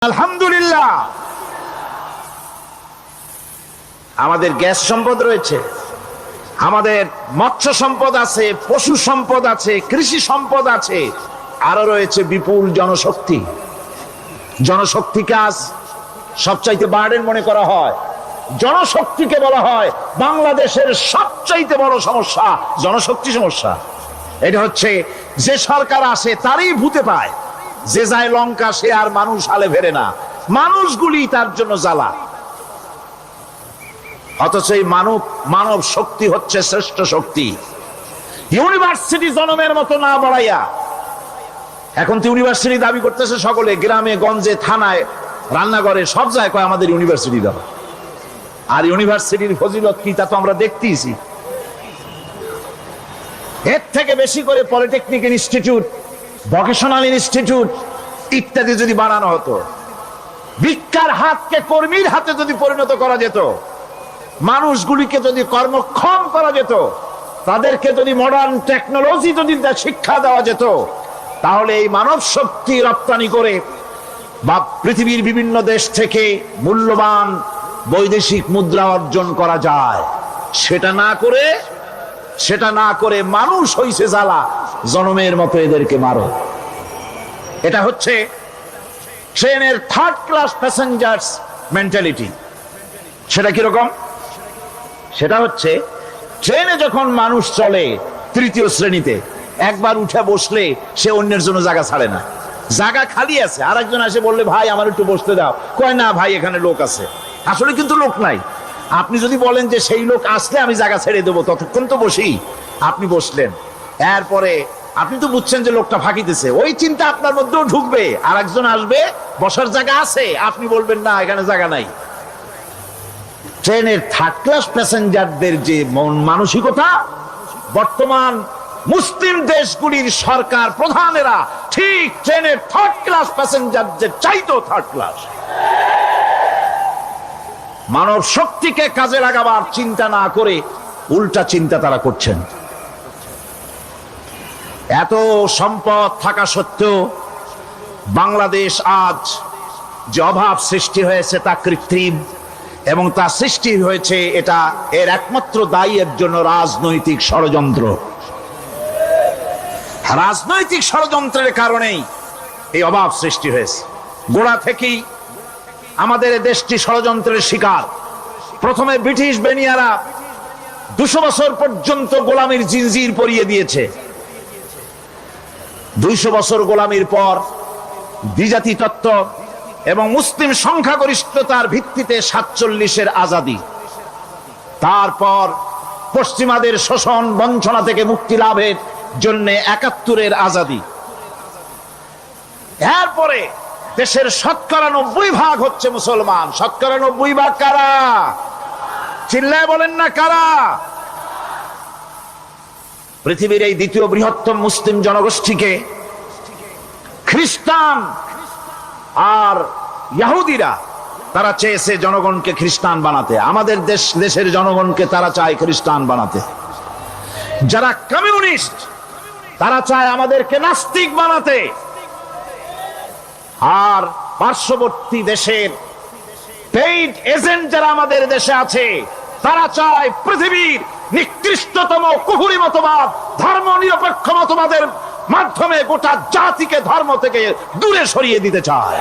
আলহামদুলিল্লাহ আমাদের গ্যাস সম্পদ রয়েছে, আমাদের মৎস্য সম্পদ আছে, পশু সম্পদ আছে, কৃষি সম্পদ আছে, আরো রয়েছে বিপুল জনশক্তি। জনশক্তিকে আজ সবচাইতে বার্ডেন মনে করা হয়। জনশক্তিকে বলা হয় বাংলাদেশের সবচাইতে বড় সমস্যা, জনশক্তি সমস্যা। এটা হচ্ছে যে সরকার আসে তারই ভূতে পায়, যে যায় লঙ্কা সে আর মানুষ হালে ফেরে না, মানুষগুলি তার জন্য জ্বালা। অথচ এই মানব শক্তি হচ্ছে শ্রেষ্ঠ শক্তি। ইউনিভার্সিটি জনমের মতো না বাড়াইয়া, এখন তো ইউনিভার্সিটি দাবি করতেছে সকলে, গ্রামে গঞ্জে থানায় রান্নাঘরে সব জায়গায় কয় আমাদের ইউনিভার্সিটি দাও। আর ইউনিভার্সিটির ফজিলত কি তা তো আমরা দেখতেইছি। এর থেকে বেশি করে পলিটেকনিক ইনস্টিটিউট, ভোকেশনাল ইনস্টিটিউট ইত্যাদি যদি বানানো হতো, ভিক্ষার হাতকে কর্মীর হাতে যদি পরিণত করা যেত, মানুষগুলিকে যদি কর্মক্ষম করা যেত, তাদেরকে যদি মডার্ন টেকনোলজি যদি শিক্ষা দেওয়া যেত, তাহলে এই মানব শক্তি রপ্তানি করে বা পৃথিবীর বিভিন্ন দেশ থেকে মূল্যবান বৈদেশিক মুদ্রা অর্জন করা যায়। সেটা না করে মানুষ হইছে জ্বালা, জনমের মতো এদেরকে মারো। এটা হচ্ছে ট্রেনের থার্ড ক্লাস প্যাসেঞ্জার্স মেন্টালিটি। সেটা কিরকম? সেটা হচ্ছে ট্রেনে যখন মানুষ চলে তৃতীয় শ্রেণীতে, একবার উঠে বসলে সে অন্যের জন্য জায়গা ছাড়ে না। জায়গা খালি আছে, আর একজন আসে বললে ভাই আমার একটু বসতে দাও, কয় না ভাই এখানে লোক আছে। আসলে কিন্তু লোক নাই। আপনি যদি বলেন যে সেই লোক আসলে আমি জায়গা ছেড়ে দেবো, ততক্ষণ তো বসি। আপনি বসলেন, এরপরে আপনি তো বুঝছেন যে লোকটা ফাঁকিতেছে, ওই চিন্তা আপনার মধ্যেও ঢুকবে, আর একজন আসবে বসার জায়গা আছে, আপনি বলবেন না এখানে জায়গা নাই। ট্রেনের থার্ড ক্লাস প্যাসেঞ্জারদের যে মানসিকতা, বর্তমান মুসলিম দেশগুলির সরকার প্রধানেরা ঠিক ট্রেনের থার্ড ক্লাস প্যাসেঞ্জারদের চাইতো থার্ড ক্লাস। মানব শক্তিকে কাজে লাগাবার চিন্তা না করে উল্টা চিন্তা তারা করছেন। এত সম্পদ থাকা সত্ত্বেও বাংলাদেশ আজ যে অভাব সৃষ্টি হয়েছে তা কৃত্রিম, এবং তা সৃষ্টি হয়েছে এটা এর একমাত্র দায়ী এর জন্য রাজনৈতিক ষড়যন্ত্র। রাজনৈতিক ষড়যন্ত্রের কারণেই এই অভাব সৃষ্টি হয়েছে। গোড়া থেকেই আমাদের দেশটি ষড়যন্ত্রের শিকার। প্রথমে ব্রিটিশ বেনিয়ারা 200 বছর পর্যন্ত গোলামির জিনজির পরিয়ে দিয়েছে। 200 বছর গোলামির পর দ্বিজাতি তত্ত্ব এবং মুসলিম সংখ্যাগরিষ্ঠতার ভিত্তিতে 47-এর আজাদি, তারপর পশ্চিমাদের শোষণ বঞ্চনা থেকে মুক্তি লাভের জন্য 71-এর আজাদি, এরপরে দেশের 90% হচ্ছে মুসলমান। 90% কারা? চিল্লায় বলেন না কারা? পৃথিবীর এই দ্বিতীয় বৃহত্তম মুসলিম জনগোষ্ঠীকে খ্রিস্টান আর ইহুদিরা তারা চেয়েছে জনগণকে খ্রিস্টান বানাতে। আমাদের দেশের জনগণকে তারা চায় খ্রিস্টান বানাতে। যারা কমিউনিস্ট তারা চায় আমাদেরকে নাস্তিক বানাতে। আর পার্শ্ববর্তী দেশের পেইড এজেন্ট যারা আমাদের দেশে আছে, তারা চায় পৃথিবীর নিকৃষ্টতম কুফরি মতবাদ, ধর্ম নিরপেক্ষ মতবাদের মাধ্যমে গোটা জাতিকে ধর্ম থেকে দূরে সরিয়ে দিতে চায়।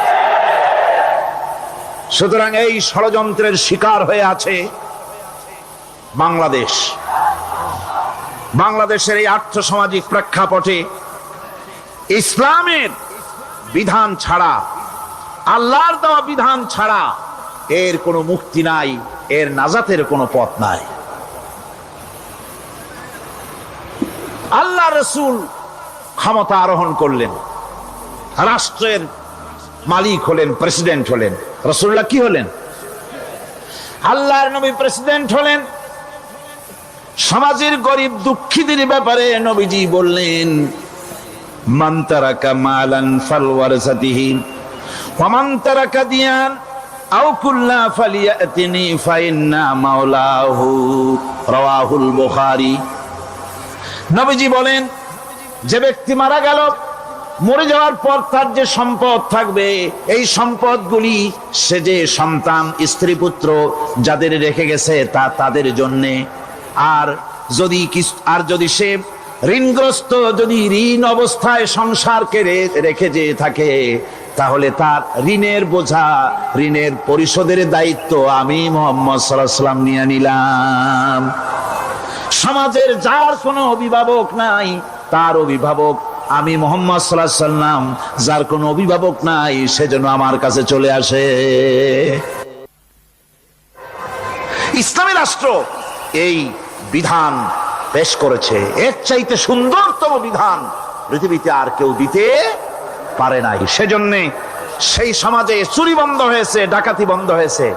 সুতরাং এই ষড়যন্ত্রের শিকার হয়ে আছে বাংলাদেশ। বাংলাদেশের এই আর্থসামাজিক প্রেক্ষাপটে ইসলামের বিধান ছাড়া, আল্লাহর দেওয়া বিধান ছাড়া এর কোনো মুক্তি নাই, এর নাজাতের কোনো পথ নাই। আল্লাহ রাসূল ক্ষমতা আরোহণ করলেন, রাষ্ট্রের মালিক হলেন, প্রেসিডেন্ট হলেন। রাসূলুল্লাহ কি হলেন? আল্লাহর নবী প্রেসিডেন্ট হলেন। সমাজের গরিব দুঃখীদের ব্যাপারে নবীজি বললেন, মান তারাকা মালান ফালওয়ারাসাতিহি ওয়া মান তারাকা দিয়ান আও কুল্লা ফালিয়াতিনি ফাইন্না মাওলাহু, রাওয়াহুল বুখারী। নবীজি বলেন, যে ব্যক্তি মারা গেল মরে যাওয়ার পর তার যে সম্পদ থাকবে, এই সম্পদগুলি সে যে সন্তান স্ত্রী পুত্র যাদের রেখে গেছে তা তাদের জন্যে। আর যদি সে ঋণগ্রস্ত, যদি ঋণ অবস্থায় সংসারকে রেখে যে থাকে, তাহলে তার ঋণের বোঝা, ঋণের পরিশোধের দায়িত্ব আমি মুহাম্মদ সাল্লাল্লাহু আলাইহি ওয়াসাল্লাম নিয়ে নিলাম। সমাজের যার কোনো অভিভাবক নাই, তার অভিভাবক আমি মুহাম্মদ সাল্লাল্লাহু আলাইহি ওয়াসাল্লাম। যার কোনো অভিভাবক নাই, সেজন্য আমার কাছে চলে আসে। ইসলামী রাষ্ট্র এই বিধান পেশ করেছে। এর চাইতে সুন্দরতম বিধান পৃথিবীতে আর কেউ দিতে পারে নাই। সেজন্য সেই সমাজে চুরি বন্ধ হয়েছে, ডাকাতি বন্ধ হয়েছে,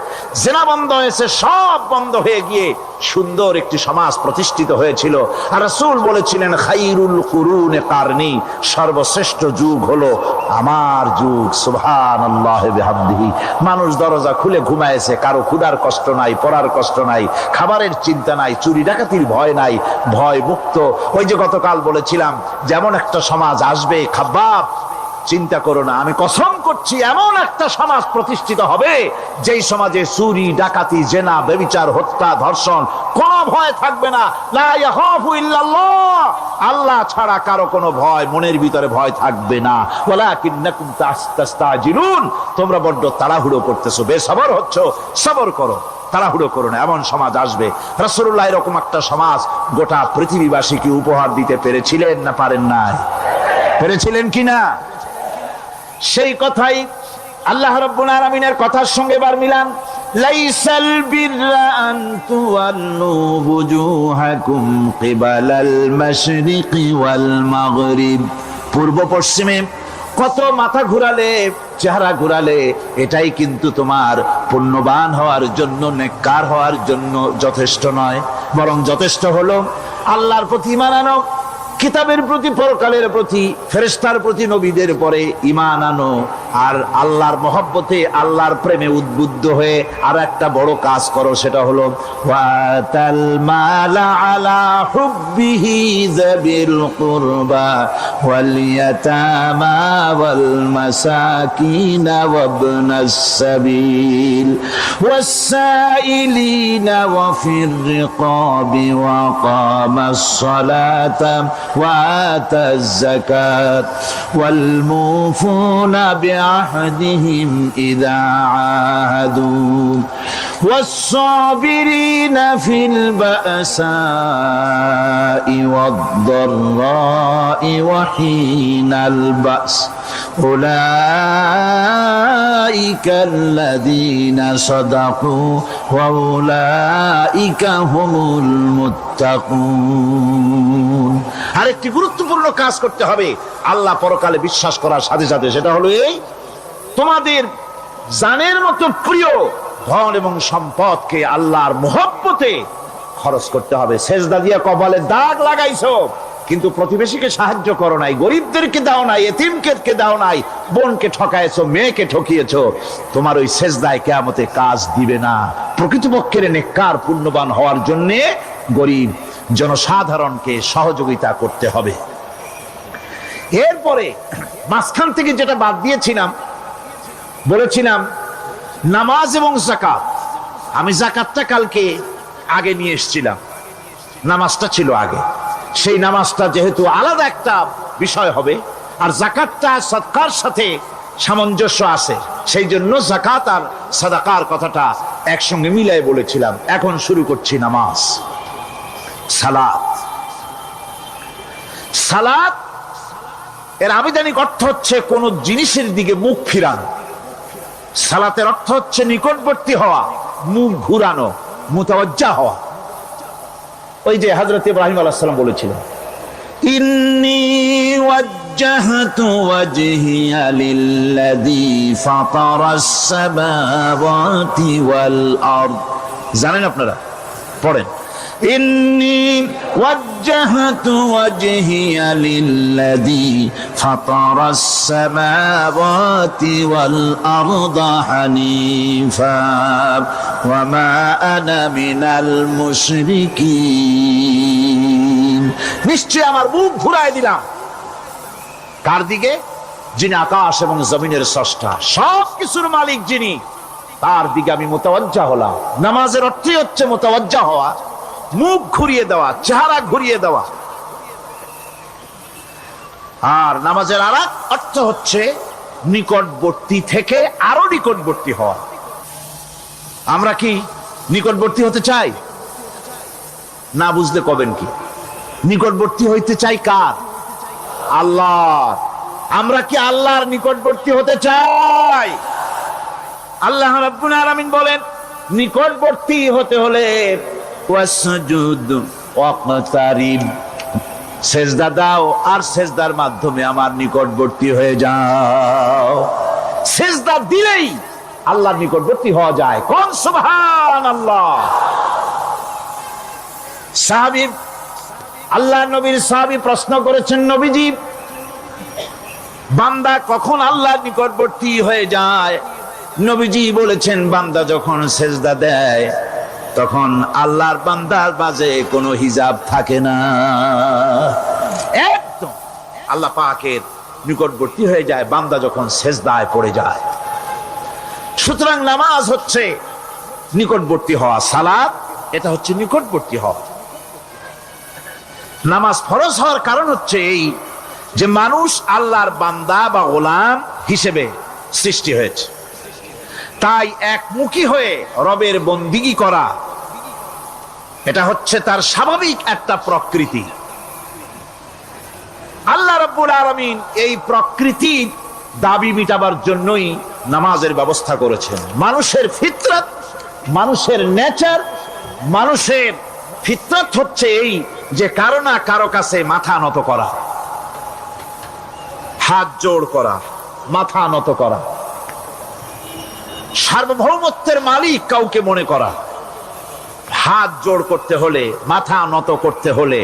জেনা বন্ধ হয়েছে, সব বন্ধ হয়ে গিয়ে সুন্দর একটি সমাজ প্রতিষ্ঠিত হয়েছিল। আর রাসূল বলেছিলেন, খাইরুল কুরুনে কারনি, সর্বশ্রেষ্ঠ যুগ হলো আমার যুগ। সুবহানাল্লাহি বিহামদিহি। মানুষ দরজা খুলে ঘুমায়েছে, কারো ক্ষুধার কষ্ট নাই, পড়ার কষ্ট নাই, খাবারের চিন্তা নাই, চুরি ডাকাতির ভয় নাই, ভয় মুক্ত। ওই যে গতকাল বলেছিলাম, যেমন একটা সমাজ আসবে, খাব্বাব চিন্তা করো না, আমি কসম করছি এমন একটা সমাজ প্রতিষ্ঠিত হবে যেই সমাজে চুরি ডাকাতি জেনা ব্যভিচার হত্যা ধর্ষণ কোনো ভয় থাকবে না। লা ইয়াখাফু ইল্লাল্লাহ, আল্লাহ ছাড়া কারো কোনো ভয়, মনের ভিতরে ভয় থাকবে না। ওয়ালাকিন্নাকুম তাস্তাজিলুন, তোমরা বড্ড তাড়াহুড়ো করতেছো, বেসবর হচ্ছ, সবর করো, তাড়াহুড়ো করো না। এমন সমাজ আসবে। রাসূলুল্লাহ এরকম একটা সমাজ গোটা পৃথিবীবাসীকে উপহার দিতে পেরেছিলেন না পারেন নাই? পেরেছিলেন কিনা? সেই কথাই আল্লাহ রাব্বুল আলামিনের কথার সঙ্গে বার মিলান। লাইসাল বিররা আন তুওয়াল্লু বুজুহাকুম কিবালাল মাশরিকি ওয়াল মাগরিব, পূর্ব পশ্চিমে কত মাথা ঘুরালে, চেহারা ঘুরালে, এটাই কিন্তু তোমার পুণ্যবান হওয়ার জন্য, নেককার হওয়ার জন্য যথেষ্ট নয়। বরং যথেষ্ট হলো আল্লাহর প্রতি ঈমান আনো, কিতাবের প্রতি, পরকালের প্রতি, ফেরেশতার প্রতি, নবীদের পরে ঈমান আনো। আর আল্লাহর মহব্বতে, আল্লাহর প্রেমে উদ্বুদ্ধ হয়ে আর একটা বড় কাজ করো, সেটা হলো ওয়াতাল মালা আলা হুব্বিহি যাবিল কুরবা ওয়াল ইয়াতামা ওয়াল মাসাকিন ওয়াবনাস সাবিল ওয়াসাইলিনা ওয়া ফির রিকাবি ওয়া কামাস সালাতা ওয়া আতাজ যাকাত ওয়াল মুফুনা بعهدهم إذا عاهدوا والصابرين في البأساء والضراء وحين البأس أولئك الذين صدقوا وأولئك هم المتقون। আরেকটি গুরুত্বপূর্ণ কাজ করতে হবে আল্লাহ পরকালে বিশ্বাস করার সাথে সাথে, সেটা হলো এই, তোমাদের জানের মতো প্রিয় ধন এবং সম্পদকে আল্লাহর মহব্বতে খরচ করতে হবে। সেজদা দিয়া কপালে দাগ লাগাইছো, কিন্তু প্রতিবেশীকে সাহায্য করো নাই, গরিবদেরকে দাও নাই, এতিমকে দাও নাই, বোনকে ঠকাইছো, মেয়েকে ঠকিয়েছো, তোমার ওই সেজদায় কিয়ামতে কাজ দিবে না। প্রকৃতপক্ষের নেককার পুণ্যবান হওয়ার জন্য গরিব জনসাধারণকে সহযোগিতা করতে হবে। এরপরে মাঝখান থেকে যেটা বাদ দিয়েছিলাম, বলেছিলাম নামাজ এবং যাকাত। আমি যাকাতটা কালকে আগে নিয়ে এসেছিলাম, নামাজটা ছিল আগে। সেই নামাজটা যেহেতু আলাদা একটা বিষয় হবে, আর যাকাতটা সাদকার সাথে সামঞ্জস্য আছে, সেই জন্য যাকাত আর সাদাকার কথাটা একসঙ্গে মিলাই বলেছিলাম। এখন শুরু করছি নামাজ। সালাত, সালাত এর আবিধানিক অর্থ হচ্ছে কোন জিনিসের দিকে মুখ ফিরানো। সালাতের অর্থ হচ্ছে নিকটবর্তী হওয়া, মুখ ঘুরানো, মুতাওয়াজ্জা হওয়া। ওই যে হযরত ইব্রাহিম আলাইহিস সালাম বলেছিলেন, ইন্নী ওয়াজ্জাহতু ওয়াজহিয়া লিল্লাযী ফাতারাস সামাওয়াতি ওয়াল আরদ। জানেন আপনারা? পড়েন, إني وجهت وجهي للذي فطر السماوات والأرض حنيفا وما أنا من المشركين। নিশ্চয় আমার মুখ ঘুরায় দিলাম কার দিকে? যিনি আকাশ এবং জমিনের স্রষ্টা, সব কিছুর মালিক যিনি, তার দিকে আমি মুতাওয়াজ্জা হলাম। নামাজের অর্থই হচ্ছে মুতাওয়াজ্জা হওয়া, মুখ ঘুরিয়ে দেওয়া, চেহারা ঘুরিয়ে দেওয়া। আর নামাজের আরেক অর্থ হচ্ছে নিকটবর্তী থেকে আরো নিকটবর্তী হওয়া। আমরা কি নিকটবর্তী হতে চাই? না বুঝলে কবেন কি? নিকটবর্তী হইতে চাই কার? আল্লাহ। আমরা কি আল্লাহর নিকটবর্তী হতে চাই? আল্লাহ রাব্বুল আলামিন বলেন, নিকটবর্তী হতে হলে ওয়াসজুদ ওয়াকতারিব, সেজদা দাও আর সেজদার মাধ্যমে আমার নিকটবর্তী হয়ে যাও। সেজদা দিলেই আল্লাহর নিকটবর্তী হওয়া যায়। কোন সুবহানাল্লাহ। সাহাবী, আল্লাহ নবীর সাহাবী প্রশ্ন করেছেন, নবীজি, বান্দা কখন আল্লাহর নিকটবর্তী হয়ে যায়? নবীজি বলেছেন, বান্দা যখন সেজদা দেয় তখন আল্লাহর বান্দার মাঝে কোনো হিজাব থাকে না, একদম আল্লাহ পাকের নিকটবর্তী হয়ে যায় বান্দা যখন সেজদায় পড়ে যায়। সুতরাং নামাজ হচ্ছে নিকটবর্তী হওয়া, সালাত এটা হচ্ছে নিকটবর্তী হওয়া। নামাজ ফরজ হওয়ার কারণ হচ্ছে এই যে মানুষ আল্লাহর বান্দা বা গোলাম হিসেবে সৃষ্টি হয়েছে, তাই একমুখী হয়ে রবের বন্দিগি করা এটা হচ্ছে তার স্বাভাবিক একটা প্রকৃতি। আল্লাহ রাব্বুল আলামিন এই প্রকৃতির দাবি মিটাবার জন্যই নামাজের ব্যবস্থা করেছেন। মানুষের ফিতরত, মানুষের নেচার, মানুষের ফিতরত হচ্ছে এই যে কারো না কারো কাছে মাথা নত করা, হাত জোড় করা, মাথা নত করা, সার্বভৌমত্বের মালিক কাউকে মনে করা। হাত জোড় করতে হলে, মাথা নত করতে হলে,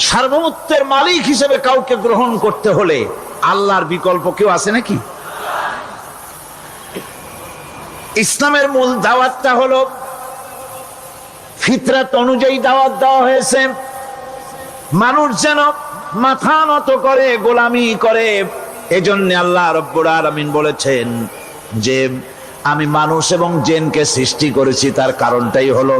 সার্বভৌমত্বের মালিক হিসেবে কাউকে গ্রহণ করতে হলে আল্লাহর বিকল্প কেউ আছে নাকি? ইসলামের মূল দাওয়াতটা হলো ফিতরত অনুযায়ী দাওয়াত দেওয়া হয়েছে। মানুষ যেন মাথা নত করে, গোলামি করে। এজন্য আল্লাহ রাব্বুল আলামিন বলেছেন যে আমি মানুষ এবং জিনকে সৃষ্টি করেছি, তার কারণটাই হলো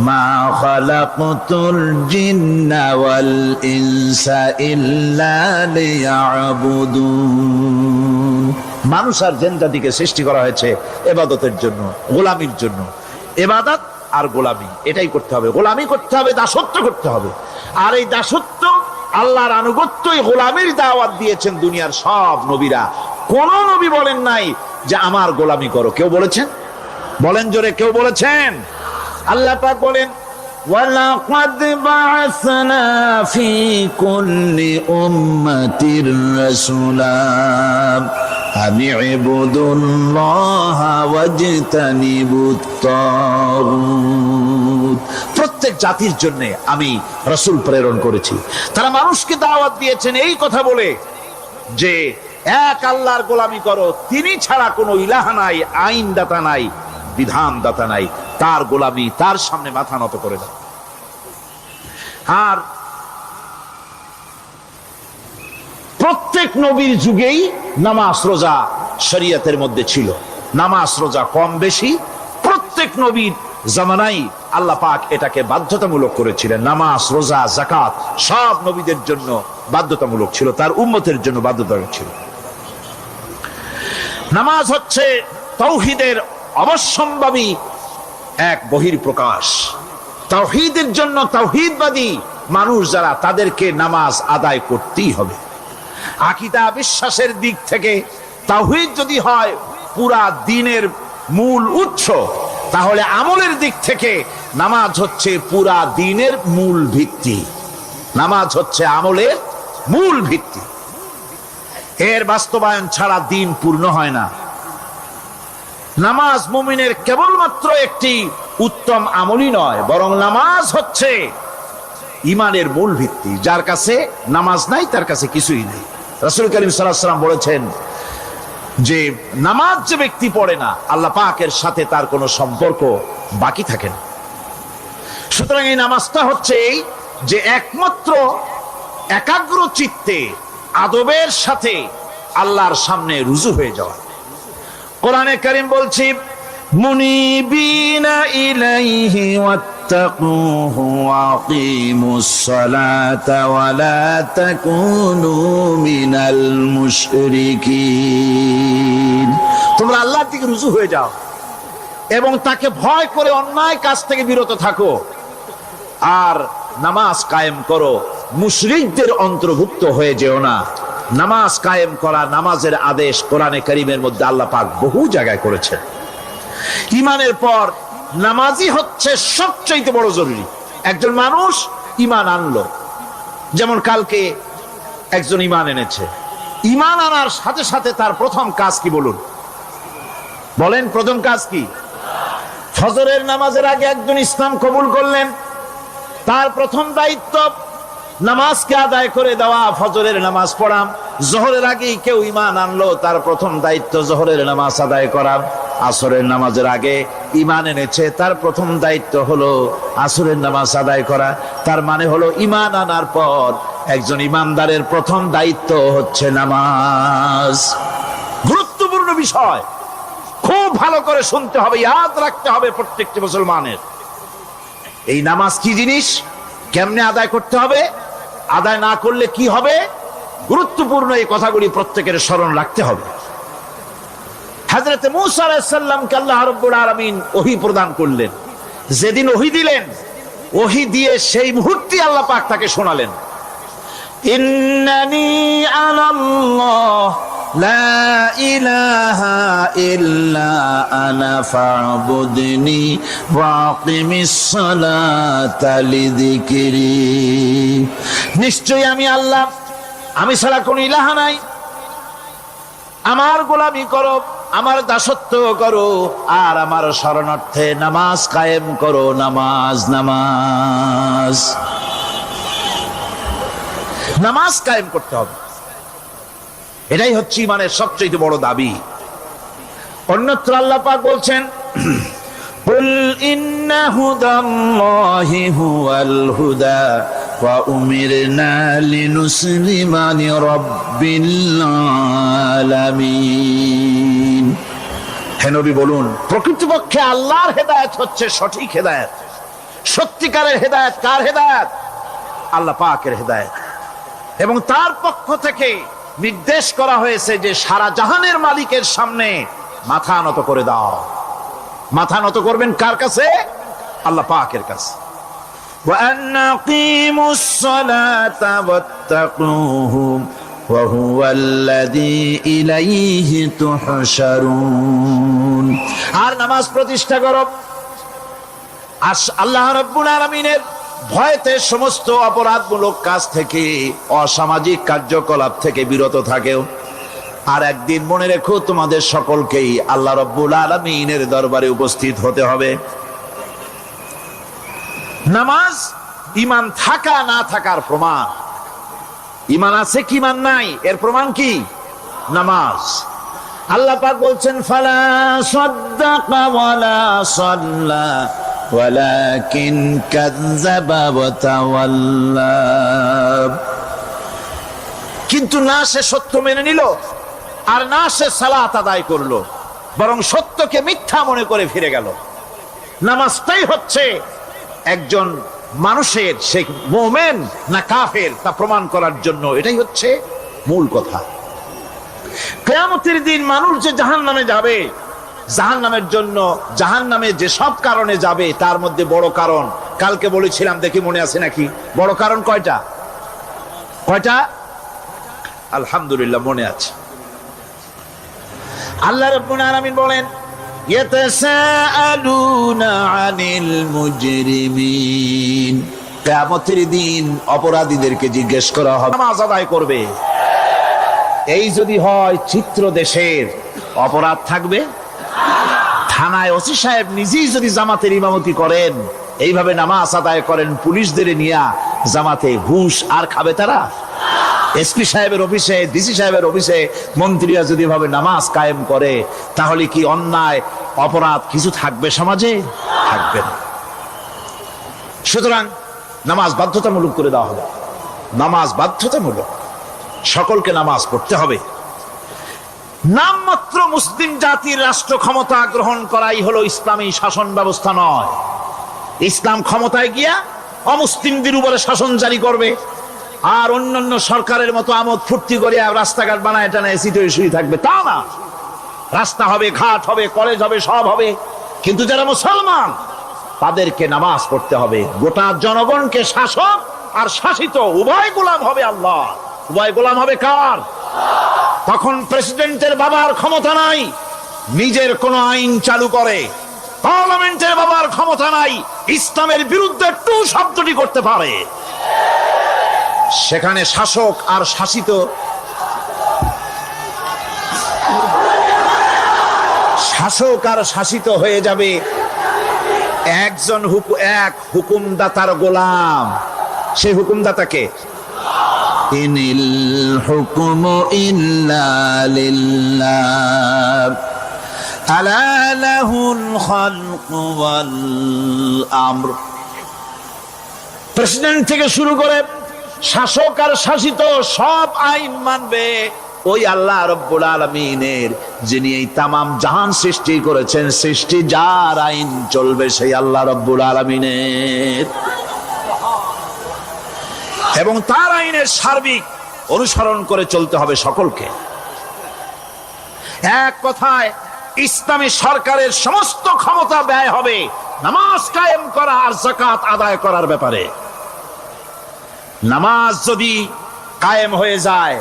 মা খালাকতুল জিন্না ওয়াল ইনসা ইল্লা লিয়াবুদুন। মানুষ আর জিন জাতিকে সৃষ্টি করা হয়েছে ইবাদতের জন্য, গোলামির জন্য। ইবাদত আর গোলামি এটাই করতে হবে, গোলামি করতে হবে, দাসত্ব করতে হবে। আর এই দাসত্ব, আল্লাহর আনুগত্যই গোলামির দাওয়াত দিয়েছেন দুনিয়ার সব নবীরা। কোন নবী বলেন নাই যে আমার গোলামি করো। কেউ বলেছেন? বলেন জোরে, কেউ বলেছেন? আল্লাহ পাক বলেন, ওয়ালাকাদ বা'আসনা ফি কুল্লি উম্মাতির রাসূলা আনি ইবুদুল্লাহা ওয়াজতানিবুত তাগুত। প্রত্যেক জাতির জন্য আমি রাসূল প্রেরণ করেছি, তারা মানুষকে দাওয়াত দিয়েছেন এই কথা বলে যে এক আল্লাহর গোলামি করো, তিনি ছাড়া কোনো ইলাহ নাই, আইন দাতা নাই, বিধান দাতা নাই, তার গোলামি, তার সামনে মাথা নত করে দাও। আর প্রত্যেক নবীর যুগেই নামাজ রোজা শরীয়তের মধ্যে ছিল। নামাজ রোজা কম বেশি প্রত্যেক নবীর জামানাই আল্লাহ পাক এটাকে বাধ্যতামূলক করেছিলেন। নামাজ, রোজা, যাকাত সব নবীদের জন্য বাধ্যতামূলক ছিল, তার উম্মতের জন্য বাধ্যতামূলক ছিল। নামাজ হচ্ছে তাওহীদের অবশ্যম্ভাবী এক বহির্প্রকাশ। তাওহীদের জন্য তাওহীদবাদী মানুষ যারা, তাদেরকে নামাজ আদায় করতেই হবে। আকীদা বিশ্বাসের দিক থেকে তাওহীদ যদি হয় পুরা দ্বীনের মূল উৎস, তাহলে আমলের দিক থেকে নামাজ হচ্ছে পুরা দ্বীনের মূল ভিত্তি। নামাজ হচ্ছে আমলের মূল ভিত্তি। এর বাস্তবায়ন ছাড়া দ্বীন পূর্ণ হয় না। নামাজ মুমিনের কেবলমাত্র একটি উত্তম আমলই নয়, বরং নামাজ হচ্ছে ঈমানের মূল ভিত্তি। যার কাছে নামাজ নাই তার কাছে কিছুই নেই। রাসূল করিম সাল্লাল্লাহু আলাইহি ওয়াসাল্লাম বলেছেন যে নামাজ যে ব্যক্তি পড়ে না, আল্লাহ পাকের সাথে তার কোনো সম্পর্ক বাকি থাকে না। সুতরাং এই নামাজটা হচ্ছে এই যে একমাত্র একাগ্র চিত্তে আদবের সাথে আল্লাহর সামনে রুজু হয়ে যাওয়া। কোরআনে কারীম বলছি, মুনিবিনা ইলাইহি ওয়াত্তাকুহু ওয়াকিমুস সালাতা ওয়া লা তাকুনু মিনাল মুশরিকিন। তোমরা আল্লাহর দিকে রুজু হয়ে যাও এবং তাকে ভয় করে অন্যায় কাজ থেকে বিরত থাকো, আর নামাজ কায়েম করো, মুশরিকদের অন্তর্ভুক্ত হয়ে যেও না। নামাজ কায়েম করা, নামাজের আদেশ কোরআনে কারীমের মধ্যে আল্লাহ পাক বহু জায়গায় করেছেন। ঈমানের পর নামাজই হচ্ছে সবচেয়ে বড় জরুরি। একজন মানুষ ঈমান আনলো, যেমন কালকে একজন ঈমান এনেছে, ঈমান আনার সাথে সাথে তার প্রথম কাজ কি বলুন? বলেন, প্রথম কাজ কি? ফজরের নামাজের আগে একজন ইসলাম কবুল করলেন, তার প্রথম দায়িত্ব নামাজকে আদায় করে দেওয়া, ফজরের নামাজ পড়া। জোহরের আগেই কেউ ঈমান আনলো, তার প্রথম দায়িত্ব জোহরের নামাজ আদায় করা। আসরের নামাজের আগে ঈমান এনেছে, তার প্রথম দায়িত্ব হলো আসরের নামাজ আদায় করা। তার মানে হলো ঈমান আনার পর একজন ঈমানদারের প্রথম দায়িত্ব হচ্ছে নামাজ। গুরুত্বপূর্ণ বিষয়, খুব ভালো করে শুনতে হবে, ইয়াদ রাখতে হবে প্রত্যেকটি মুসলমানের। এই নামাজ কি জিনিস, কেমনে আদায় করতে হবে, আদায় না করলে কি হবে, গুরুত্বপূর্ণ এই কথাগুলি প্রত্যেকের স্মরণ রাখতে হবে। হযরত মূসা আলাইহিস সালামকে আল্লাহ রাব্বুল আলামিন ওহী প্রদান করলেন। যেদিন ওহী দিলেন, ওহী দিয়ে সেই মুহূর্তে আল্লাহ পাক তাকে শোনালেন, ইন্নানি আনাল্লাহ লা ইলাহা ইল্লা আনা ফা'বুদনি ওয়াকিমিস সালাতা লিযিকরি। নিশ্চয়ই আমি আল্লাহ, আমি ছাড়া কোনো ইলাহ নাই, আমার গোলামি করো, আমার দাসত্ব করো, আর আমার শরণার্থে নামাজ কায়েম করো। নামাজ নামাজ নামাজ কায়েম করতে হবে, এটাই হচ্ছে ঈমানের সবচেয়ে বড় দাবি। অন্যত্র আল্লাহ পাক বলছেন, কুল ইন্না হুদাল্লাহি হুয়াল হুদা ওয়া উমিরনা লিনুসলিমা লিরাব্বিল আলামিন। হে নবী বলুন, প্রকৃতপক্ষে আল্লাহর হেদায়েত হচ্ছে সঠিক হেদায়েত। সত্যিকারের হেদায়েত কার হেদায়েত? আল্লাহ পাকের হেদায়েত। এবং তার পক্ষ থেকে নির্দেশ করা হয়েছে যে সারা জাহানের মালিকের সামনে মাথা নত করে দাও। মাথা নত করবেন কার কাছে? আল্লাহ পাকের কাছে। ওয়া আনাকিমুস সালাতা ওয়াত্তাকুহু ওয়া হুয়াল্লাযী ইলাইহি তুহশারুন। আর নামাজ প্রতিষ্ঠা করো, আল্লাহ রাব্বুল আলামিনের ভয়তে সমস্ত অপরাধমূলক কাজ থেকে, অসামাজিক কার্যকলাপ থেকে বিরত থাকেও। আর একদিন মনে রেখো, তোমাদের সকলকেই আল্লাহ রাব্বুল আলামিনের দরবারে উপস্থিত হতে হবে। নামাজ ঈমান থাকা না থাকার প্রমাণ। ঈমান আছে কি ঈমান নাই, এর প্রমাণ কি? নামাজ। আল্লাহ পাক বলছেন, ফালা সাদ্দাকা ওয়ালা সাল্লা ওয়ালাকিন কাযযাবা ওয়া তাওয়াল্লা। কিন্তু না সে সত্য মেনে নিল, আর না সে সালাত আদায় করলো, বরং সত্যকে মিথ্যা মনে করে ফিরে গেল। নামাজটাই হচ্ছে একজন মানুষের সে মুমিন না কাফের তা প্রমাণ করার জন্য, এটাই হচ্ছে মূল কথা। কিয়ামতের দিন মানুষ যে জাহান্নামে যাবে, জাহান্নামের জন্য, জাহান্নামে যে সব কারণে যাবে তার মধ্যে বড় কারণ কালকে বলেছিলাম, দেখি মনে আছে নাকি? বড় কারণ কয়টা? কয়টা? আলহামদুলিল্লাহ মনে আছে। আল্লাহ রাব্বুল আলামিন বলেন, ইয়াতাসাআলুনা আনিল মুজরিমিন। কিয়ামতের দিন অপরাধীদেরকে জিজ্ঞেস করা হবে, নামাজ আদায় করবে। এই যদি হয় চিত্র দেশের, অপরাধ থাকবে? থানায় ওসি সাহেব নিজেই যদি জামাতের ইমামতি করেন, এইভাবে নামাজ আদায় করেন পুলিশদের নিয়ে জামাতে, ঘুষ আর খাবে তারা? এসপি সাহেবের অফিসে, ডিসি সাহেবের অফিসে মন্ত্রীরা যদি ভাবে নামাজ কায়েম করে, তাহলে কি অন্যায় অপরাধ কিছু থাকবে সমাজে? থাকবে না। সুতরাং নামাজ বাধ্যতামূলক করে দেওয়া হবে। নামাজ বাধ্যতামূলক। সকলকে নামাজ পড়তে হবে। নামমাত্র মুসলিম জাতির রাষ্ট্র ক্ষমতা গ্রহণ করাই হলো ইসলামী শাসন ব্যবস্থা নয়। ইসলাম ক্ষমতায় গিয়া অমুসলিমদের উপরে শাসন জারি করবে আর অন্যান্য সরকারের মতো আমোদ ফুর্তি করে রাস্তাঘাট বানায় টানা এসিতে শুয়ে থাকবে, তা না। রাস্তা হবে, ঘাট হবে, কলেজ হবে, সব হবে, কিন্তু যারা মুসলমান তাদেরকে নামাজ পড়তে হবে। গোটা জনগণকে শাসক আর শাসিত উভয় গোলাম হবে আল্লাহ। উভয় গোলাম হবে কার? তখন প্রেসিডেন্টের বাবার ক্ষমতা নাই নিজের কোন আইন চালু করে, পার্লামেন্টের বাবার ক্ষমতা নাই ইসলামের বিরুদ্ধে টু শব্দটি করতে পারে। সেখানে শাসক আর শাসিত হয়ে যাবে একজন এক হুকুমদাতার গোলাম। সেই হুকুমদাতাকে ইনিল হুকুমু ইল্লা লিল্লাহ আলা লাহুল খালকু ওয়াল আমর। প্রেসিডেন্ট থেকে শুরু করে শাসক আর শাসিত সব আইন মানবে ওই আল্লাহ রব্বুল আলামিনের, যিনি এই তামাম জাহান সৃষ্টি করেছেন। সৃষ্টি যার আইন চলবে সেই আল্লাহ রব্বুল আলামিনের, এবং তার আইনের সার্বিক অনুসরণ করে চলতে হবে সকলকে। এক কথায় ইসলামী সরকারের সমস্ত ক্ষমতা ব্যয় হবে নামাজ কায়েম করা আর যাকাত আদায় করার ব্যাপারে। নামাজ যদি কায়েম হয়ে যায়,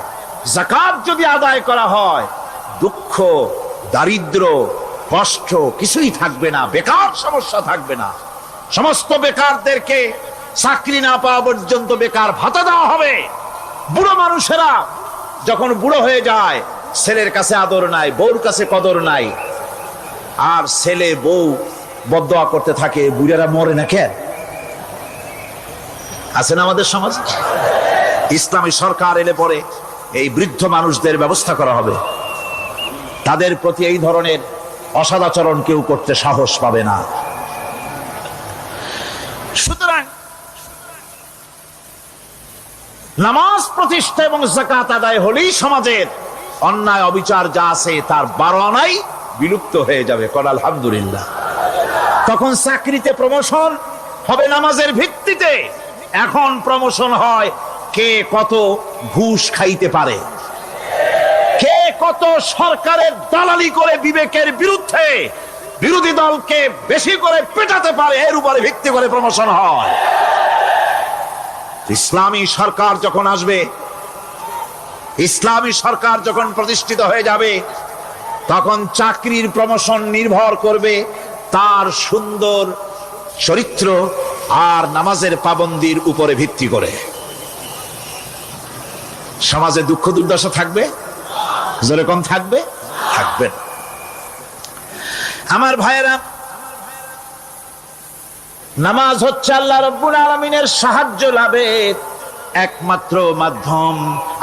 যাকাত যদি আদায় করা হয়, দুঃখ, দারিদ্র, কষ্ট কিছুই থাকবে না, বেকার সমস্যা থাকবে না। সমস্ত বেকারদেরকে চাকরি না পাওয়া পর্যন্ত বেকার ভাতা দেওয়া হবে। বুড়ো মানুষেরা যখন বুড়ো হয়ে যায়, ছেলের কাছে আদর নাই, বউর কাছে কদর নাই, আর ছেলে বউ বদদোয়া করতে থাকে, বুড়ারা মরে না কেন? আছে না আমাদের সমাজ? ইসলামী সরকার এলে পরে এই বৃদ্ধ মানুষদের ব্যবস্থা করা হবে। তাদের প্রতি এই ধরনের অসদাচরণ কেউ করতে সাহস পাবে না। সুতরাং নামাজ প্রতিষ্ঠা এবং যাকাত আদায় হলেই সমাজের অন্যায় অবিচার যা আছে তার 12 আনাই বিলুপ্ত হয়ে যাবে। কর আলহামদুলিল্লাহ। তখন চাকরিতে প্রমোশন হবে নামাজের ভিত্তিতে। এখন প্রমোশন হয় কে কত ঘুষ খাইতে পারে, কে কত সরকারের দালালি করে বিবেকের বিরুদ্ধে বিরোধী দলকে বেশি করে পেটাতে পারে, এর উপরে ভিত্তি করে প্রমোশন হয়। ইসলামী সরকার যখন আসবে, ইসলামী সরকার যখন প্রতিষ্ঠিত হয়ে যাবে, তখন চাকরির প্রমোশন নির্ভর করবে তার সুন্দর চরিত্র আর নামাজের পাবন্দির উপরে ভিত্তি করে। সমাজে দুঃখ দুর্দশা থাকবে, যেরকম থাকবে থাকবে। আমার ভাইয়েরা, নামাজ হচ্ছে আল্লাহ রাব্বুল আলামিনের সাহায্য লাভের একমাত্র মাধ্যম।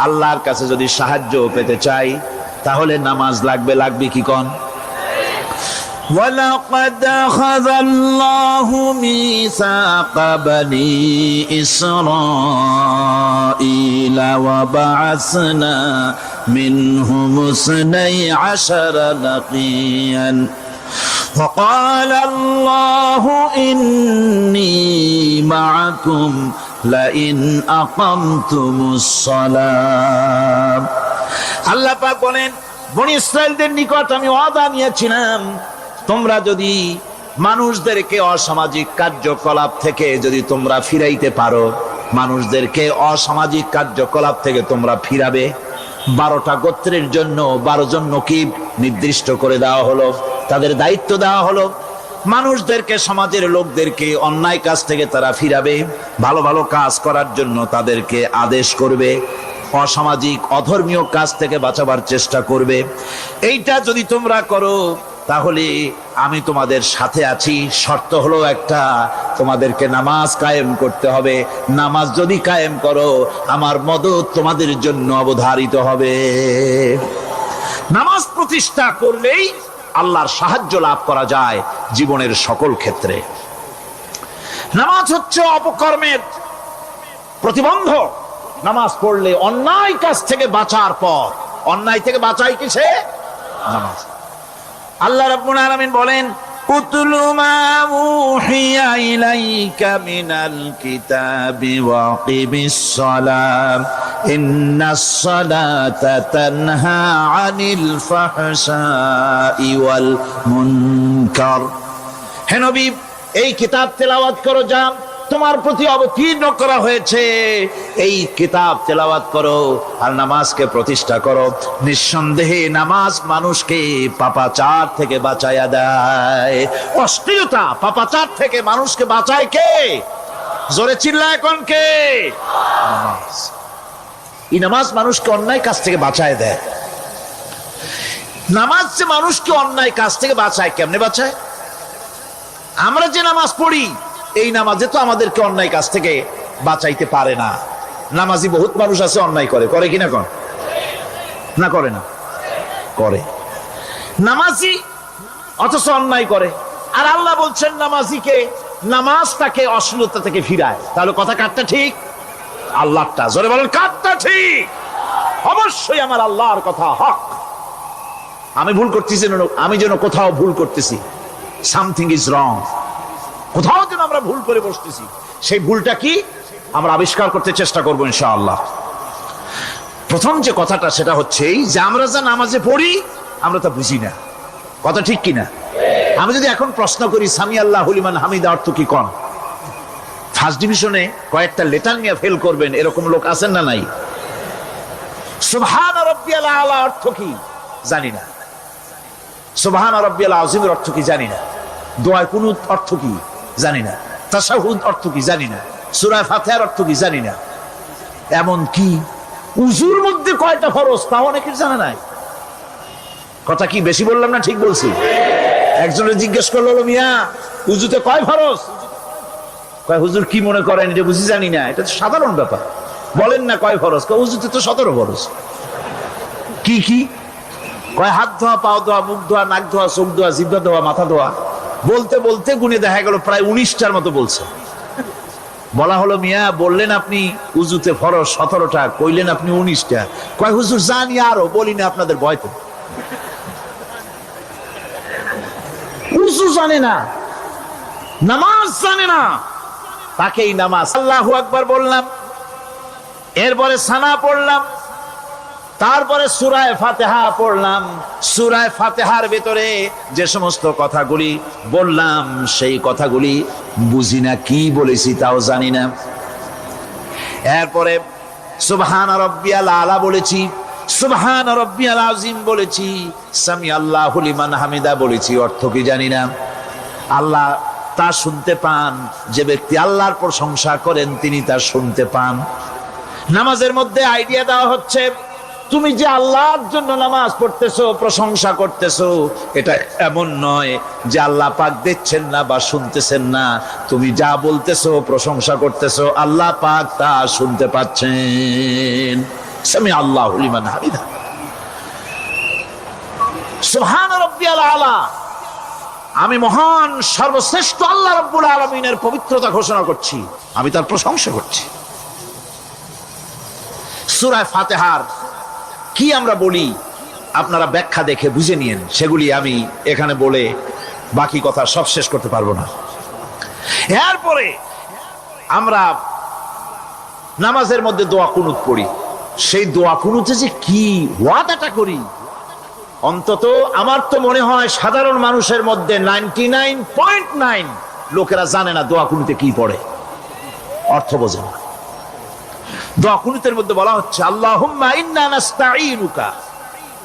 আল্লাহর কাছে যদি সাহায্য পেতে চাই তাহলে নামাজ লাগবে। লাগবে কি কোন? وَلَقَدْ أَخَذَ اللَّهُ مِيثَاقَ بَنِي إِسْرَائِيلَ وَبَعَثْنَا مِنْهُمُ 12 نَقِيًّا وَقَالَ اللَّهُ إِنِّي مَعَكُمْ لَئِنْ أَقَمْتُمُ الصَّلَاةَ। আল্লাহ পাক বলেন, বনি ইসরাইলদের নিকট আমি ওয়াদা নিয়েছিলাম, তোমরা যদি মানুষদেরকে অসামাজিক কার্যকলাপ থেকে যদি তোমরা ফিরাইতে পারো, মানুষদেরকে অসামাজিক কার্যকলাপ থেকে তোমরা ফিরাবে। 12টা গোত্রের জন্য 12 জন নকিব নির্দিষ্ট করে দেওয়া হলো, তাদের দায়িত্ব দেওয়া হলো। মানুষদেরকে, সমাজের লোকদেরকে অন্যায় কাজ থেকে তারা ফিরাবে, ভালো ভালো কাজ করার জন্য তাদেরকে আদেশ করবে, অসামাজিক অধর্মীয় কাজ থেকে বাঁচাবার চেষ্টা করবে। এইটা যদি তোমরা করো তাহলে আমি তোমাদের সাথে আছি। শর্ত হলো একটা, তোমাদেরকে নামাজ কায়েম করতে হবে। নামাজ যদি কায়েম করো আমার মদদ তোমাদের জন্য অবধারিত হবে। নামাজ প্রতিষ্ঠা করলেই আল্লাহর সাহায্য লাভ করা যায় জীবনের সকল ক্ষেত্রে। নামাজ হচ্ছে অপকর্মের প্রতিবন্ধক, নামাজ পড়লে অন্যায় কাজ থেকে বাঁচার পর, অন্যায় থেকে বাঁচাই কিসে? নামাজ। আল্লাহ রাব্বুল আলামিন বলেন, উতলু মা উহিয়া ইলাইকা মিনাল কিতাবি ওয়া আকিমিস সালাম ইন্নাস সালাতা তানহা আনিল ফাহশাই ওয়াল মুনকার। হে নবী, এই কিতাব তেলাওয়াত করো, যা তোমার প্রতি অবতীর্ণ করা হয়েছে, এই কিতাব তেলাওয়াত করো আর নামাজকে প্রতিষ্ঠা করো। নিঃসন্দেহে নামাজ মানুষকে পাপাচার থেকে বাঁচায়া দেয়। অশ্লীলতা, পাপাচার থেকে মানুষকে বাঁচায় কে? জোরে চিল্লা এখন কে? নামাজ। এই নামাজ মানুষকে অন্যায় কাজ থেকে বাঁচায় দেয়। নামাজ যে মানুষকে অন্যায় কাজ থেকে বাঁচায়, কেমনে বাঁচায়? আমরা যে নামাজ পড়ি, এই নামাজে তো আমাদেরকে অন্যায় কাজ থেকে বাঁচাইতে পারে না। নামাজি বহুত মানুষ আছে অন্যায় করে, করে কিনা? কোন না করে না? করে। নামাজি অথচ অন্যায় করে। আর আল্লাহ বলছেন নামাজিকে, নামাজ তাকে অশ্লীলতা থেকে ফিরায়। তাহলে কথা কারটা ঠিক? আল্লাহটা। জোরে বলেন, কারটা ঠিক? অবশ্যই আমার আল্লাহর কথা হক। আমি ভুল করতেছি, আমি যেন কোথাও ভুল করতেছি, সামথিং ইজ রং, কোথাও যেন আমরা ভুল করে বসতেছি, সেই ভুলটা কি আমরা আবিষ্কার করতে চেষ্টা করবো ইনশাআল্লাহ। প্রথম যে কথাটা সেটা হচ্ছে এই যে আমরা যা নামাজে পড়ি আমরা তা বুঝি না। কথা ঠিক কিনা? আমি যদি এখন প্রশ্ন করি সামি আল্লাহু লিমান হামিদা অর্থ কি কোন, ফার্স্ট ডিভিশনে কয়েকটা লেটার নিয়ে ফেল করবেন এরকম লোক আছেন না নাই? সুবহান রাব্বিয়াল আলা অর্থ কি জানি না, সুবহান রাব্বিয়াল আযীমের অর্থ কি জানি না, দোয়া কুনুত অর্থ কি জানি না, তাশাহুদ অর্থ কি জানি না, সূরা ফাতিহার অর্থ কি জানি না। এমন কি উযুর মধ্যে কয়টা ফরজ তা অনেকের জানা নাই। কথা কি বেশি বললাম না ঠিক বলছি? একজনে জিজ্ঞেস করলো, মিয়া উযুতে কয় ফরজ? কয় হুজুর কি মনে করেন এটা বুঝি জানি না, এটা তো সাধারণ ব্যাপার, বলেন না কয় ফরজ? কয় উযুতে তো 17 ফরজ। কি কি? কয় হাত ধোয়া, পাও ধোয়া, মুখ ধোয়া, নাক ধোয়া, চোখ ধোয়া, জিহ্বা ধোয়া, মাথা ধোয়া। বলতে বলতে গুনে দেখা গেল প্রায় 19টার মতো বলছে। বলা হলো, মিয়া বললেন আপনি উযুতে ফরজ 17টা, কইলেন আপনি 19টা। কয় হুজুর জানি আরো, বলি না আপনাদের ভয়তে। উযু জানে না, নামাজ জানে না, তাকেই নামাজ। আল্লাহু আকবার বললাম, এরপরে সানা পড়লাম, তারপরে সূরা ফাতিহা পড়লাম। সূরা ফাতিহার ভিতরে যে সমস্ত কথাগুলি বললাম সেই কথাগুলি বুঝি না, কি বলেছি তাও জানি না। এরপরে সুবহান রাব্বিয়াল আলা বলেছি, সুবহান রাব্বিয়াল আযীম বলেছি, সামি আল্লাহু লিমান হামিদা বলেছি, অর্থ কি জানি না। আল্লাহ তা শুনতে পান, যে ব্যক্তি আল্লাহর প্রশংসা করেন তিনি তা শুনতে পান। নামাজের মধ্যে আইডিয়া দেওয়া হচ্ছে, তুমি যে আল্লাহর জন্য নামাজ পড়তেছো, প্রশংসা করতেছো, এটা এমন নয় যে আল্লাহ পাক দেখছেন না বা শুনতেছেন না। তুমি যা বলতেছো, প্রশংসা করতেছো, আল্লাহ পাক তা শুনতে পাচ্ছেন। সামি আল্লাহু লিমান হামিদা। সুবহান রাব্বিয়াল আলা, আমি মহান সর্বশ্রেষ্ঠ আল্লাহ রাব্বুল আলামিনের পবিত্রতা ঘোষণা করছি, আমি তার প্রশংসা করছি। সূরা ফাতিহার কি আমরা বলি আপনারা ব্যাখ্যা দেখে বুঝে নিয়েন, সেগুলি আমি এখানে বলে বাকি কথা সব শেষ করতে পারবো না। এরপরে আমরা নামাজের মধ্যে দোয়া কুনুত পড়ি। সেই দোয়া কুনুতে যে কি ওয়াদাটা করি, অন্তত আমার তো মনে হয় সাধারণ মানুষের মধ্যে 99.9 লোকেরা জানে না দোয়া কুনুতে কি পড়ে, অর্থ বোঝে না। দোয়া কুনুতের মধ্যে বলা হচ্ছে, আল্লাহুম্মা ইন্না নাস্তাঈনুকা,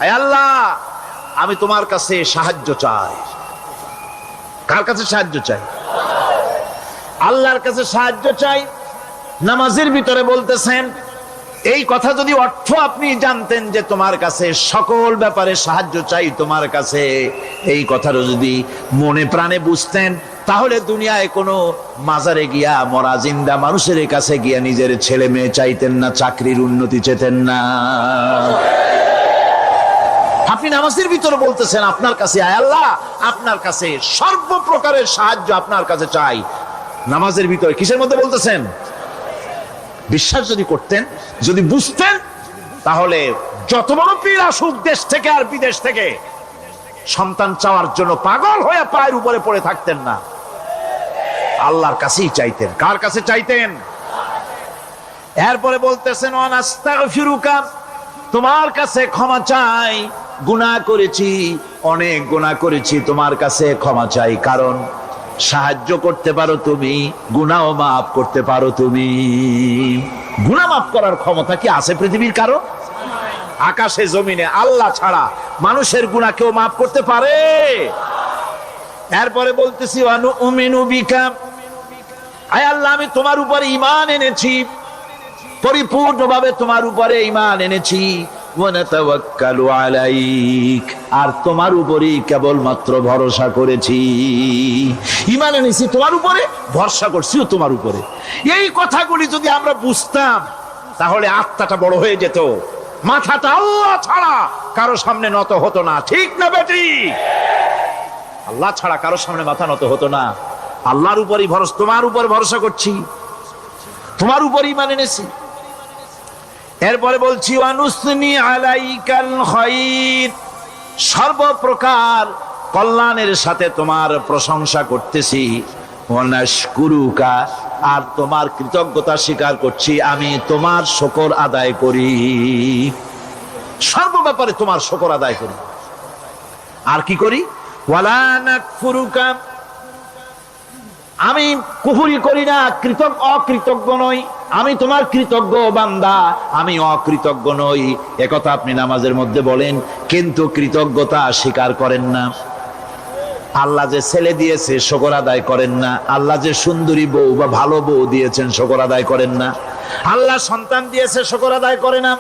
হে আল্লাহ আমি তোমার কাছে সাহায্য চাই। কার কাছে সাহায্য চাই? আল্লাহর কাছে সাহায্য চাই। নামাজের ভিতরে বলতেছেন, এই কথা যদি অর্থ আপনি জানতেন যে তোমার কাছে সকল ব্যাপারে সাহায্য চাই তোমার কাছে, এই কথাটা যদি মনে প্রাণে বুঝতেন, তাহলে দুনিয়ায় কোনো মাজারে গিয়া মরা জিন্দা মানুষের কাছে গিয়া নিজের ছেলে মেয়ে চাইতেন না, চাকরির উন্নতি চেতেন না। আপনি নামাজের ভিতরে বলতেছেন আপনার কাছে, আয় আল্লাহ আপনার কাছে সর্বপ্রকারের সাহায্য আপনার কাছে চাই। নামাজের ভিতরে কিসের মধ্যে বলতেছেন? বিশ্বাস যদি করতেন, যদি বুঝতেন, তাহলে যত বড় পীর আসুক দেশ থেকে আর বিদেশ থেকে, সন্তান চাওয়ার জন্য পাগল হয়ে পায়ের উপরে পড়ে থাকতেন না, আল্লাহর কাছেই চাইতেন। কার কাছে চাইতেন? এরপরে বলতেছেন ওয়ানাস্তাগফিরুকা, তোমার কাছে ক্ষমা চাই, গুনাহ করেছি, অনেক গুনাহ করেছি, তোমার কাছে ক্ষমা চাই, কারণ সাহায্য করতে পারো তুমি, গুনাহ মাফ করতে পারো তুমি। গুনাহ মাফ করার ক্ষমতা কি আছে পৃথিবীর কারো? আকাশে জমিনে আল্লাহ ছাড়া মানুষের গুনাহ কেউ মাফ করতে পারে? এরপরে বলতেছি ওয়ানুমিনু বিকা, আয় আল্লাহ আমি তোমার উপরে ঈমান এনেছি, পরিপূর্ণভাবে তোমার উপরে ঈমান এনেছি, ওয়া নাতাওয়াক্কালু আলাইক, আর তোমার উপরেই কেবলমাত্র ভরসা করেছি। ঈমান এনেছি তোমার উপরে, ভরসা করছিও তোমার উপরে। এই কথাগুলি যদি আমরা বুঝতাম তাহলে আত্মাটা বড় হয়ে যেত, মাথাটা আল্লাহ ছাড়া কারো সামনে নত হতো না। ঠিক না বেটি? আল্লাহ ছাড়া কারো সামনে মাথা নত হতো না। আল্লাহর উপরই ভরসা, তোমার উপর ভরসা করছি, তোমার উপর ঈমান এনেছি। এরপরে বলছি ওয়ানুসনি আলাইকাল খায়র, সর্বপ্রকার কল্যাণের সাথে তোমার প্রশংসা করতেছি। ওয়ানাশকুরুকা, আর তোমার কৃতজ্ঞতা স্বীকার করছি, আমি তোমার শুকর আদায় করি, সর্ব ব্যাপারে তোমার শুকর আদায় করি। আর কি করি? ওয়ালা নাকফুরুকা, আমি কুফরি করি না, অকৃতজ্ঞ নই, আমি তোমার কৃতজ্ঞ বান্দা, আমি অকৃতজ্ঞ নই। একথা আপনি নামাজের মধ্যে বলেন, কিন্তু কৃতজ্ঞতা স্বীকার করেন না। আল্লাহ যে ছেলে দিয়েছে শুকর আদায় করেন না, আল্লাহ যে সুন্দরী বউ বা ভালো বউ দিয়েছেন শুকর আদায় করেন না, আল্লাহ সন্তান দিয়েছে শুকর আদায় করে না,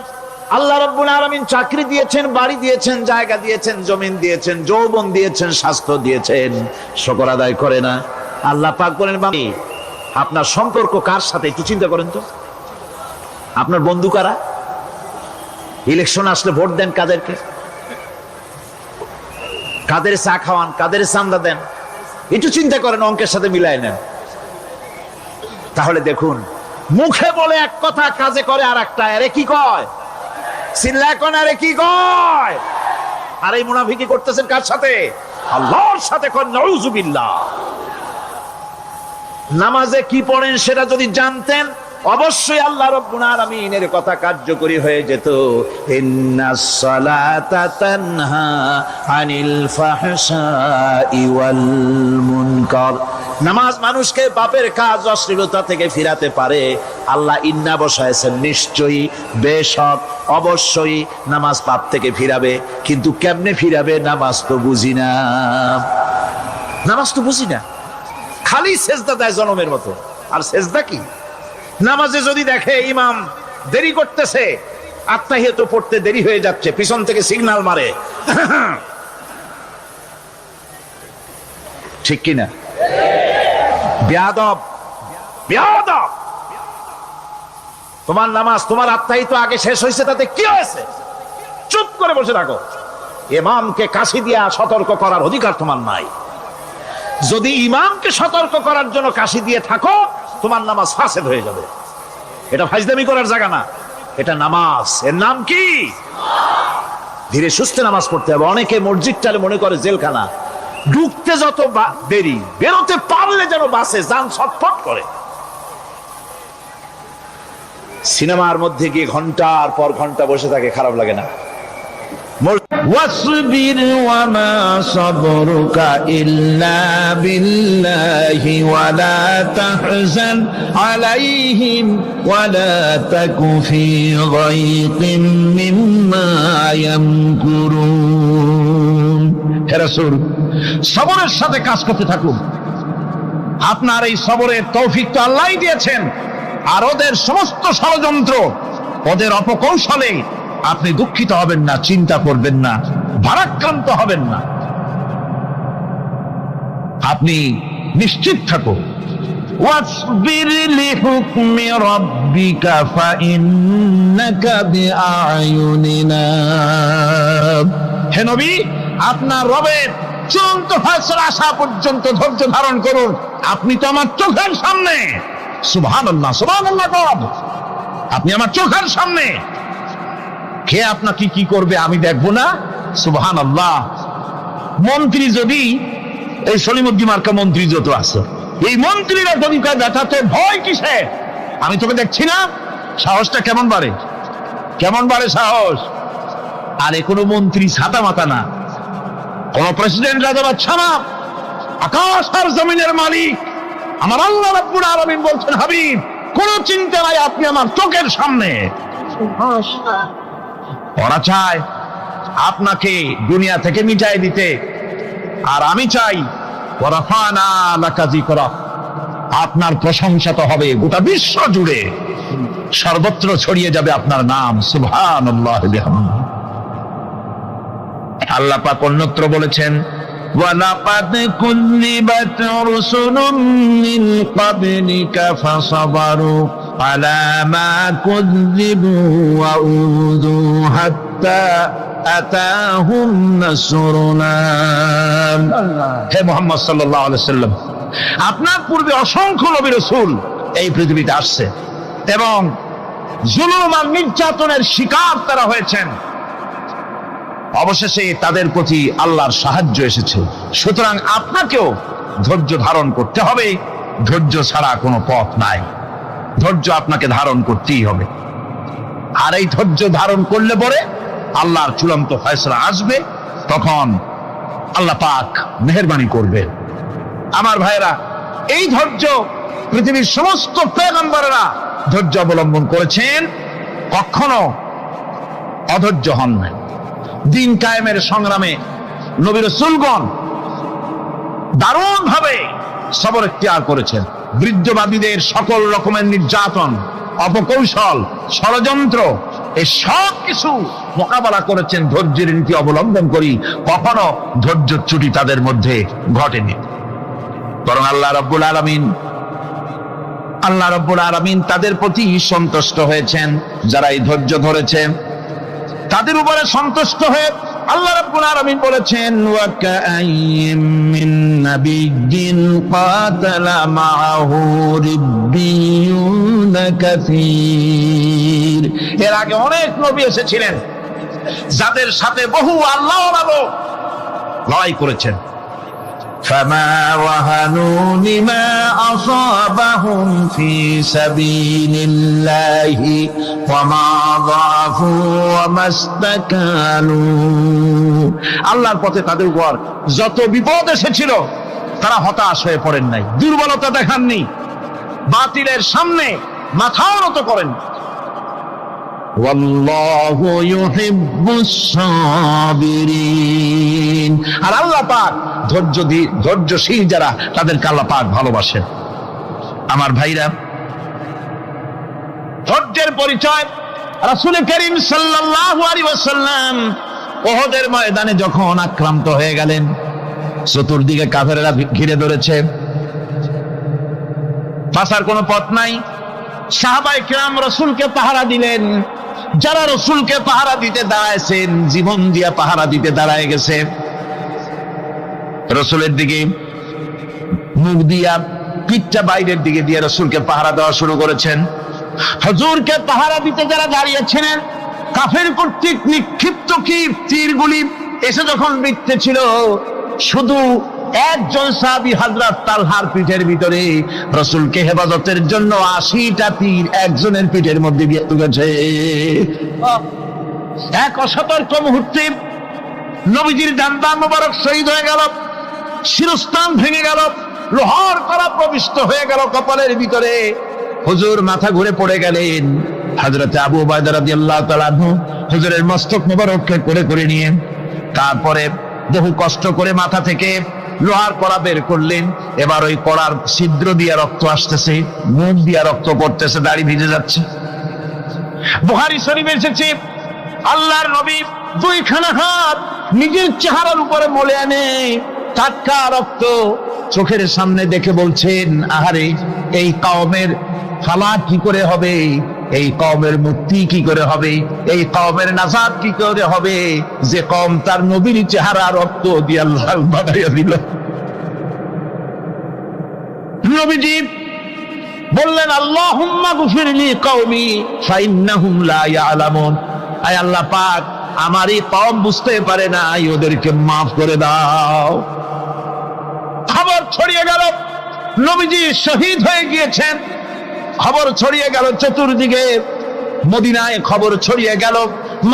আল্লাহ রাব্বুল আলামিন চাকরি দিয়েছেন, বাড়ি দিয়েছেন, জায়গা দিয়েছেন, জমিন দিয়েছেন, যৌবন দিয়েছেন, স্বাস্থ্য দিয়েছেন, শুকর আদায় করে না। আল্লাহ পাক বলেন, বান্দা আপনার সম্পর্ক কার সাথে একটু চিন্তা করেন তো। আপনার বন্ধু কারা? ইলেকশন আসলে ভোট দেন কাদেরকে? কাদের চা খাওয়ান, কাদের চান্দা দেন? একটু চিন্তা করেন, অঙ্কের সাথে মিলাই নেন। তাহলে দেখুন, মুখে বলে এক কথা, কাজে করে আর একটা। আরে কি কয়? চিল্লায় কোন? আরে কি কয়? আর এই মুনাফিকি করতেছেন কার সাথে? আল্লাহর সাথে। কোন নাউযুবিল্লাহ। নামাজে কি পড়েন সেটা যদি জানতেন, অবশ্যই আল্লাহ রাব্বুল আলামিনের কথা কার্যকরী হয়ে যেত। ইন্নাস সালাতা তানহা আনিল ফাহশাই ওয়াল মুনকার, নামাজ মানুষকে পাপের কাজ, অশ্লীলতা থেকে ফিরাতে পারে। আল্লাহ ইন্না বসায়ছেন, নিশ্চয়ই, বেশক, অবশ্যই নামাজ পাপ থেকে ফিরাবে। কিন্তু কেমনে ফিরাবে? নামাজ তো বুঝি না, নামাজ তো বুঝি না, খালি সেজদা দেয় জনমের মতো। আর সেজদা কি? নামাজে যদি দেখে ইমাম দেরি করতেছে, আত্তাহিয়াত পড়তে দেরি হয়ে যাচ্ছে, পিছন থেকে সিগন্যাল মারে, ঠিক কিনা? বেয়াদব, বেয়াদব। তোমার নামাজ, তোমার আত্তাহিয়াত আগে শেষ হয়েছে, তাতে কি হয়েছে? চুপ করে বসে থাকো। ইমামকে কাশি দিয়া সতর্ক করার অধিকার তোমার নাই। যদি ইমামকে সতর্ক করার জন্য কাশি দিয়ে থাকো, তোমার নামাজ ফাসেদ হয়ে যাবে। এটা ফাজলামি করার জায়গা না, এটা নামাজ। এর নাম কি? ধীরে সুস্থে নামাজ পড়তে হবে। অনেকে মসজিদটারে মনে করে জেলখানা, ঢুকতে যত দেরি, বেরোতে পারলে যেন বাসে যান ছটফট করে। সিনেমার মধ্যে গিয়ে ঘন্টার পর ঘন্টা বসে থাকে, খারাপ লাগে না? واصبر وما صبرك إلا بالله ولا تحزن عليهم ولا تك في ضيق مما يمكرون। হে রাসূল, সবরের সাথে কাজ করতে থাকুন। আপনার এই সবরের তৌফিক তো আল্লাহই দিয়েছেন। আর ওদের সমস্ত ষড়যন্ত্র, ওদের অপকৌশলে আপনি দুঃখিত হবেন না, চিন্তা করবেন না, ভারাক্রান্ত হবেন না। আপনি নিশ্চিত থাকুন। ওয়াসবির লিহুকমি রাব্বিকা ফাইন্নাকা বিআয়ুনিনা। হে নবী, আপনার রবের চূড়ান্ত ফয়সালা আসা পর্যন্ত ধৈর্য ধারণ করুন। আপনি তো আমার চোখের সামনে। সুবহানাল্লাহ, সুবহানাল্লাহ। আপনি আমার চোখের সামনে, কে আপনাকে কি করবে আমি দেখবো না? সুবহানাল্লাহ। মন্ত্রী যদি, এই সলিমুদ্দিন মার্কা মন্ত্রী যত আছে, এই মন্ত্রীরা যদি কয় ব্যথা তো ভয় কিসে, আমি তোকে দেখছি না, সাহসটা কেমন বাড়ে, কেমন বাড়ে সাহস। আর এ কোনো মন্ত্রী ছাতা মাতা না, কোন প্রেসিডেন্ট রাজা বাদশা না, আকাশ আর জমিনের মালিক আমার আল্লাহ রাব্বুল আলামিন বলছেন, হাবিব কোনো চিন্তা নাই, আপনি আমার চোখের সামনে। ওরা চায় আপনাকে দুনিয়া থেকে মিটাই দিতে, আর আমি চাই ওয়ারাফানা লাকা যিকরাক, আপনার প্রশংসা তো হবে গোটা বিশ্ব জুড়ে, সর্বত্র ছড়িয়ে যাবে আপনার নাম। সুবহানাল্লাহি বিহামদিহি। আল্লাহ পাক অন্যত্র বলেছেন, ওয়ালাকাদ কুযযিবাত রুসুলুম মিন ক্বাবলিকা ফাসাবারু আলা মা কুযযিবু ওয়া উযু হাত্তা আতাহুম নাসরুনা। হে মুহাম্মদ সাল্লাল্লাহু আলাইহি ওয়াসাল্লাম, আপনার পূর্বে অসংখ্য নবী রাসূল এই পৃথিবীতে আসছে এবং জুলুম আর নির্যাতনের শিকার তারা হয়েছেন, অবশেষে তাদের প্রতি আল্লাহর সাহায্য এসেছে। সুতরাং আপনাকেও ধৈর্য ধারণ করতে হবে, ধৈর্য ছাড়া কোনো পথ নাই, ধৈর্য আপনাকে ধারণ করতেই হবে। আর এই ধৈর্য ধারণ করলে পরে আল্লাহর চূড়ান্ত ফয়সালা আসবে, তখন আল্লাহ পাক মেহেরবানি করবেন। আমার ভাইরা, এই ধৈর্য পৃথিবীর সমস্ত পয়গম্বরেরা ধৈর্য অবলম্বন করেছেন, কখনো অধৈর্য হন নাই। দিন কায়েমের সংগ্রামে নবী রাসূলগণ দারুণ ভাবে সবর ইখতিয়ার করেছেন। বৃদ্ধবাদীদের সকল রকমের নির্যাতন, অপকৌশল, ষড়যন্ত্র, এই সব কিছু মোকাবেলা করেছেন ধৈর্যের নীতি অবলম্বন করি, কখনো ধৈর্যচ্যুতি তাদের মধ্যে ঘটেনি। বরং আল্লাহ রাব্বুল আলামিন তাদের প্রতি সন্তুষ্ট হয়েছেন। যারা এই ধৈর্য ধরেছে তাদের উপরে সন্তুষ্ট হয়ে আল্লাহ রাব্বুল আলামিন বলেছেন, ওয়া কাআইয়িম মিন নাবিয়্যিন কাতালা মাআহু রিব্বিয়ুন কাসীর। এর আগে অনেক নবী এসেছিলেন যাদের সাথে বহু আল্লাহওয়ালা লোক লড়াই করেছেন। فما وهنوا لما أصابهم في سبيل الله وما ضعفوا وما استكانوا। আল্লাহর পথে তাদের উপর যত বিপদ এসেছিল তারা হতাশ হয়ে পড়েন নাই, দুর্বলতা দেখাননি, বাতিলের সামনে মাথাও নত করেন। ওয়াল্লাহু ইউহিব্বুস সাবিরিন। আর আল্লাহ পাক ধৈর্যশীল যারা, তাদেরকে আল্লাহ পাক ভালোবাসেন। আমার ভাইরা, ধৈর্যের পরিচয় রাসূল করিম সাল্লাল্লাহু আলাইহি ওয়াসাল্লাম উহুদের ময়দানে যখন আক্রান্ত হয়ে গেলেন, চতুর্দিকে কাফেররা ঘিরে ধরেছে, বাঁচার কোনো পথ নাই। সাহাবায়ে কিরাম রাসূলকে পাহারা দিলেন। যারা রাসূলকে পাহারা দিতে দাঁড়াইছেন, জীবন দিয়া পাহারা দিতে দাঁড়ায় গেছে, রাসূলের দিকে মুখ দিয়া, পিঠটা বাইরের দিকে দিয়ে রাসূলকে পাহারা দেওয়া শুরু করেছেন। হুজুরকে পাহারা দিতে যারা দাঁড়িয়েছিলেন, কাফের কর্তৃক নিক্ষিপ্ত কি তীরগুলি এসে যখন বৃত্তে ছিল, শুধু একজন সাহাবী হযরত তালহার পিঠের ভিতরে রাসূলকে হেফাজতের জন্য 80টা তীর একজনের পিঠের মধ্যে দিয়ে ঢুকেছে। এক অসতর্ক মুহূর্তে নবীজির ডান্ডা মোবারক শহীদ হয়ে গেল, শিরস্থান ভেঙে গেল, লোহার কড়া প্রবিষ্ট হয়ে গেল কপালের ভিতরে। হুজুর মাথা ঘুরে পড়ে গেলেন। হযরত আবু উবাইদা রাদিয়াল্লাহু তাআলা আনহু হুজুরের মস্তক মোবারককে করে নিয়ে তারপরে বহু কষ্ট করে মাথা থেকে লোহার কড়া বের করলেন। এবার ওই কড়ার ছিদ্র দিয়ে রক্ত আসতেছে, মুখ দিয়ে রক্ত পড়তেছে, দাড়ি ভিজে যাচ্ছে। বুখারী শরীফে এসেছে, আল্লাহর নবী দুইখানা হাত নিজের চেহারার উপরে মলে আনে টাটকা রক্ত চোখের সামনে দেখে বলছেন, আহারে, এই কওমের ফালাক কি করে হবে, এই কওমের মুক্তি কি করে হবে, এই কওমের নাজাত কি করে হবে, যে কওম তার নবীর চেহারা রক্ত দিয়ে লাল বানাইয়া দিল। নবীজি বললেন আল্লাহুম্মা গফিরলি কওমি ফাইন্নাহুম লা ইয়ালামুন, আয় আল্লাহ পাক আমার এই কওম বুঝতে পারে না, ওদেরকে মাফ করে দাও। খবর ছড়িয়ে গেল নবীজি শহীদ হয়ে গিয়েছেন। খবর ছড়িয়ে গেল চতুর্দিকে, মদিনায় খবর ছড়িয়ে গেল,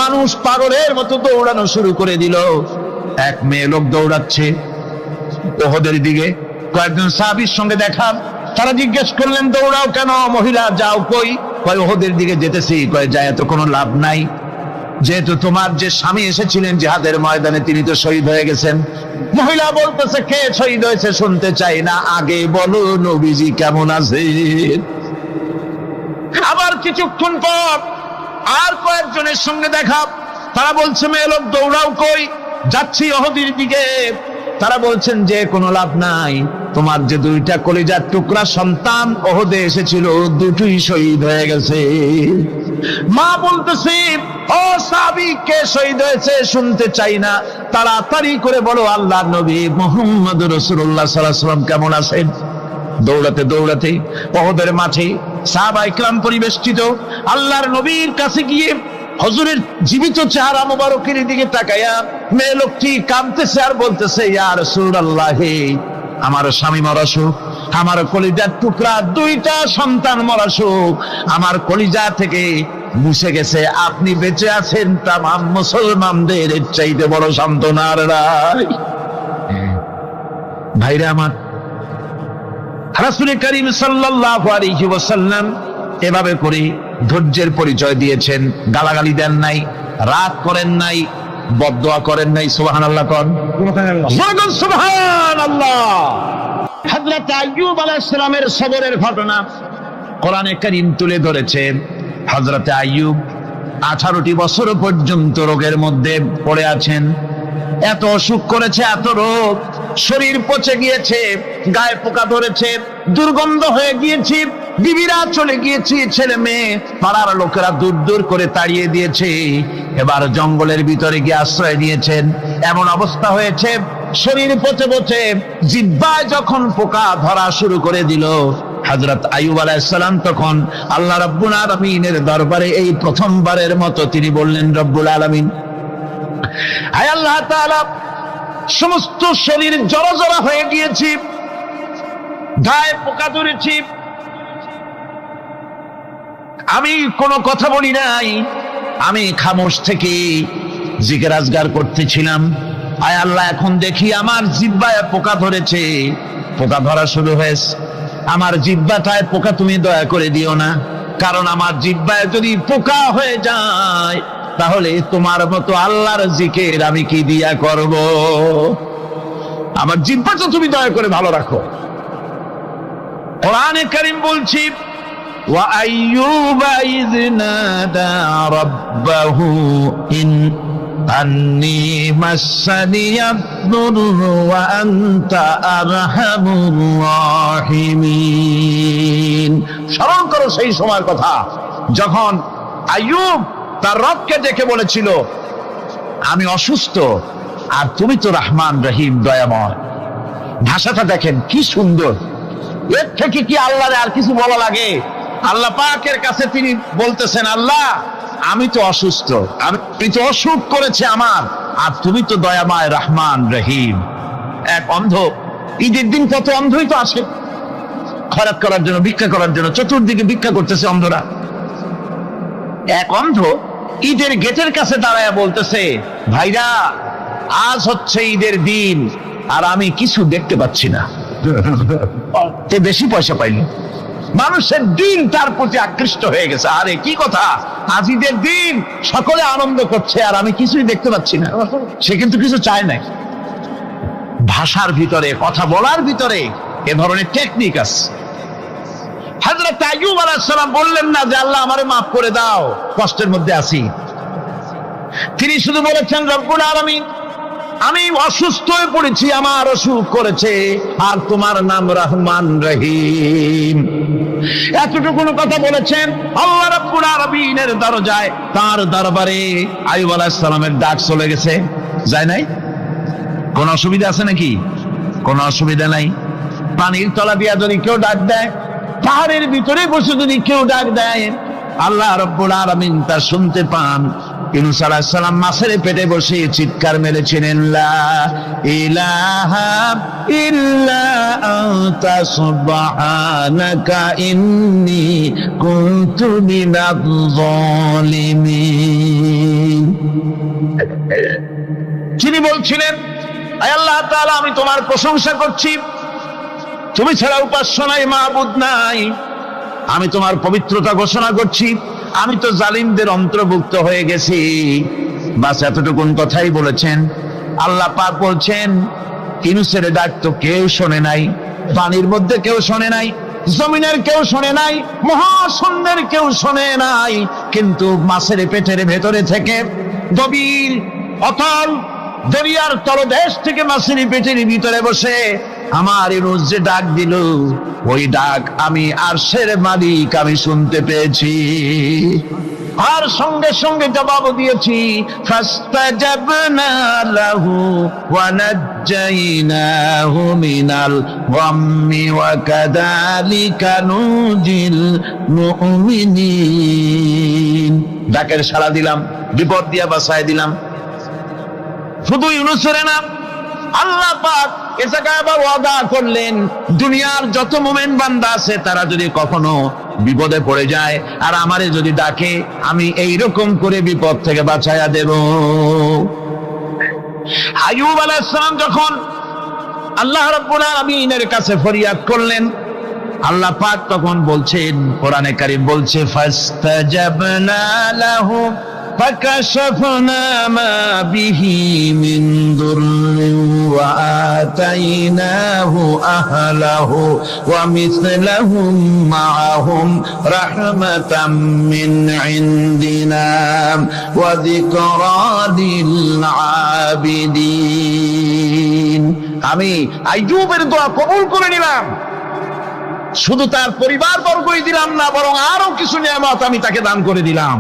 মানুষ পাগলের মতো দৌড়ানো শুরু করে দিল। এক মেয়ে লোক দৌড়াচ্ছে ওহদের দিকে, কয়েকজন সাহাবীর সঙ্গে দেখা, তারা জিজ্ঞেস করলেন দৌড়াও কেন, মহিলা যাও কই? কয় ওহদের দিকে যেতেছি। কয় যায় তো কোনো লাভ নাই, যেহেতু তোমার যে স্বামী এসেছিলেন জিহাদের ময়দানে তিনি তো শহীদ হয়ে গেছেন। মহিলা বলতেছে কে শহীদ হয়েছে শুনতে চাই না, আগে বলো নবীজি কেমন আছেন। আবার কিছুক্ষণ পর আর কয়েকজনের সঙ্গে দেখা, তারা বলছে মেয়ে লোক দৌড়াও কই? যাচ্ছি ওহদের দিকে। তারা বলছেন যে কোনো লাভ নাই, তোমার যে দুইটা কলিজার টুকরা সন্তান ওহদে এসেছিল দুটোই শহীদ হয়ে গেছে। মা বলতেছে ও সাহাবী কে শহীদ হয়েছে শুনতে চাই না, তাড়াতাড়ি করে বলো আল্লাহর নবী মুহাম্মদ রাসূলুল্লাহ সাল্লাল্লাহু আলাইহি ওয়াসাল্লাম কেমন আছেন। দৌড়াতে দৌড়াতে ওহদের মাঠে সাহাবায়ে কেরাম পরিবেষ্টিত, আল্লাহর নবীর কাছে গিয়ে হুজুরের জীবিত চেহারা মোবারকের দিকে তাকায়া মেয়ে লোকটি কাঁদতেছে আর বলতেছে ইয়া রাসূলুল্লাহ, আমার স্বামী মরা শোক, আমার কলিজার টুকরা দুইটা সন্তান মরা শোক আমার কলিজা থেকে মুছে গেছে, আপনি বেঁচে আছেন তামাম মুসলমানদের এর চাইতে বড় সান্ত্বনা আর নাই। ভাইরা আমার, রাসূল করিম সাল্লাল্লাহু আলাইহি ওয়াসাল্লাম এভাবে করে ধৈর্যের পরিচয় দিয়েছেন, গালাগালি দেন নাই, রাগ করেন নাই, বদদোয়া করেন নাই। সুবহানাল্লাহ কোন সুবহানাল্লাহ। হযরত আইয়ুব আলাইহিস সালামের সবরের ঘটনা কোরআনে কারীম তুলে ধরেছেন। হযরত আইয়ুব 18টি বছর পর্যন্ত রোগের মধ্যে পড়ে আছেন, এত অসুখ করেছে, এত রোগ, শরীর পচে গিয়েছে, গায়ে পোকা ধরেছে, দুর্গন্ধ হয়ে গিয়েছে, বিবিরা চলে গিয়েছে, ছেলে মেয়ে পাড়ার লোকেরা দূর দূর করে তাড়িয়ে দিয়েছে, এবার জঙ্গলের ভিতরে গিয়ে আশ্রয় নিয়েছেন। এমন অবস্থা হয়েছে শরীর পচে পচে জিহ্বায় যখন পোকা ধরা শুরু করে দিল, হযরত আইয়ুব আলাইহিস সালাম তখন আল্লাহ রাব্বুল আলামিনের দরবারে এই প্রথমবারের মতো তিনি বললেন রব্বুল আলামিন, হায় আল্লাহ তাআলা, সমস্ত শরীর জড়জড়া হয়ে গিয়েছে, গায়ে পোকা ধরেছে, আমি কোনো কথা বলি নাই, আমি খামোশ থেকে জিকির আজগার করতেছিলাম। আয় আল্লাহ, এখন দেখি আমার জিহ্বায় পোকা ধরেছে, পোকা ধরা শুরু হয়েছে, আমার জিহ্বাটায় পোকা তুমি দয়া করে দিও না, কারণ আমার জিহ্বায় যদি পোকা হয়ে যায় তাহলে তোমার মতো আল্লাহর জিকির আমি কি দিয়া করব, আমার জিহ্বাটা তুমি দয়া করে ভালো রাখো। কোরআনে কারীম বলছি ওয়া আইয়ুবা ইয নাদা রাব্বাহু ইন আন্নী মাসসানিয়াদ দুররু ওয়া আনতা আরহামুর রাহিমিন। স্মরণ করো সেই সময়ের কথা যখন আইয়ুব তার রবকে ডেকে বলেছিল আমি অসুস্থ আর তুমি তো রহমান রহিম দয়াময়। ভাষাটা দেখেন কি সুন্দর, এর থেকে কি আল্লাহর আর কিছু বলা লাগে? আল্লাহ পাকের কাছে তিনি বলতেছেন আল্লাহ আমি তো অসুস্থ, আমি তো অসুখ করেছে আমার, আর তুমি তো দয়াময় রহমান রহিম। এক অন্ধ, ঈদের দিন কত অন্ধই তো আসে খয়রাত করার জন্য, ভিক্ষা করার জন্য, চতুর্দিকে ভিক্ষা করতেছে অন্ধরা। এক অন্ধ ঈদের গেটের কাছে দাঁড়ায় বলতেছে ভাইরা আজ হচ্ছে ঈদের দিন আর আমি কিছু দেখতে পাচ্ছি না। বেশি পয়সা পাইনি, মানুষের দিন তার প্রতি আকৃষ্ট হয়ে গেছে। আরে কি কথা, আজ ঈদের দিন, সকলে আনন্দ করছে আর আমি কিছুই দেখতে পাচ্ছি না। সে কিন্তু কিছু চায় নাই। ভাষার ভিতরে, কথা বলার ভিতরে এ ধরনের টেকনিক আছে। হযরত আইয়ুব আলাইহিস সালাম বললেন না যে আল্লাহ আমারে মাফ করে দাও, কষ্টের মধ্যে আছি। তিনি শুধু বলেছেন রব্বুল আলামিন আমি অসুস্থ হয়ে পড়েছি, আমার অসুখ করেছে, আর তোমার নাম রহমান রহিম। এতটুকু কথা বলেছেন। আল্লাহ রাব্বুল আলামিনের দরজায়, তার দরবারে আইয়ুব আলাইহিস সালামের ডাক চলে গেছে, যায় নাই? কোন অসুবিধা আছে নাকি? কোন অসুবিধা নাই। পানির তলা দিয়া যদি কেউ ডাক দেয় পাহাড়ের ভিতরে বসে যদি কেউ ডাক দেয়, আল্লাহ রাব্বুল আলামিন তা শুনতে পান। ইউনূস আলাইহিস সালাম মাছের পেটে বসে চিৎকার মেরেছিলেন, লা ইলাহা ইল্লা আনতা সুবহানাকা ইন্নী কুনতু মিনাজ জালিমিন। তিনি বলছিলেন, আয় আল্লাহ তাআলা, আমি তোমার প্রশংসা করছি, তুমি ছাড়া উপাস্য নাই, মাবুদ নাই। আমি তোমার পবিত্রতা ঘোষণা করছি, আমি তো জালিমদের অন্তর্ভুক্ত হয়ে গেছি। বাস এতটুকুন কথাই বলেছেন। আল্লাহ পাক বলছেন, ইউনূসের ডাক তো কেউ শোনে নাই, পানির মধ্যে কেউ শোনে নাই, জমিনের কেউ শোনে নাই, মহাশূন্যের কেউ শোনে নাই, কিন্তু মাছের পেটের ভেতরে থেকে গভীর অতল দরিয়ার তলদেশ থেকে মাছের পেটের ভিতরে বসে আমার ইউনূস যে ডাক দিল, ওই ডাক আমি আরশের মালিক আমি শুনতে পেয়েছি। আর সঙ্গে সঙ্গে জবাব দিয়েছি, ফাস্তাজাবনা লাহু ওয়া নাজ্জাইনাহু মিনাল গাম্মি ওয়া কাযালিকা নুজিল মুমিনিন। ডাকের সাড়া দিলাম, বিপদ দিয়া বাঁচায় দিলাম। শুধু ইউনূসের না, আল্লাহ পাক এ জায়গায় আবার ওয়াদা করলেন, দুনিয়ার যত মুমিন বান্দা আছে তারা যদি কখনো বিপদে পড়ে যায় আর আমারে যদি ডাকে, আমি এইরকম করে বিপদ থেকে বাঁচায়া দেব। আইয়ুব আলাইহিস সালাম যখন আল্লাহ রাব্বুল আলামিনের কাছে ফরিয়াদ করলেন, আল্লাহ পাক তখন বলছেন, কোরআনে কারীম বলছে, ফাস্তাজাবনা লাহু فكشفنا ما به من ضر وآتيناه أهله ومثلهم معهم رحمة من عندنا وذكرى للعابدين। আমি আইয়ুবের দোয়া কবুল করে নিলাম, শুধু তার পরিবার বর্গই দিলাম না, বরং আরো কিছু নিয়ামত আমি তাকে দান করে দিলাম।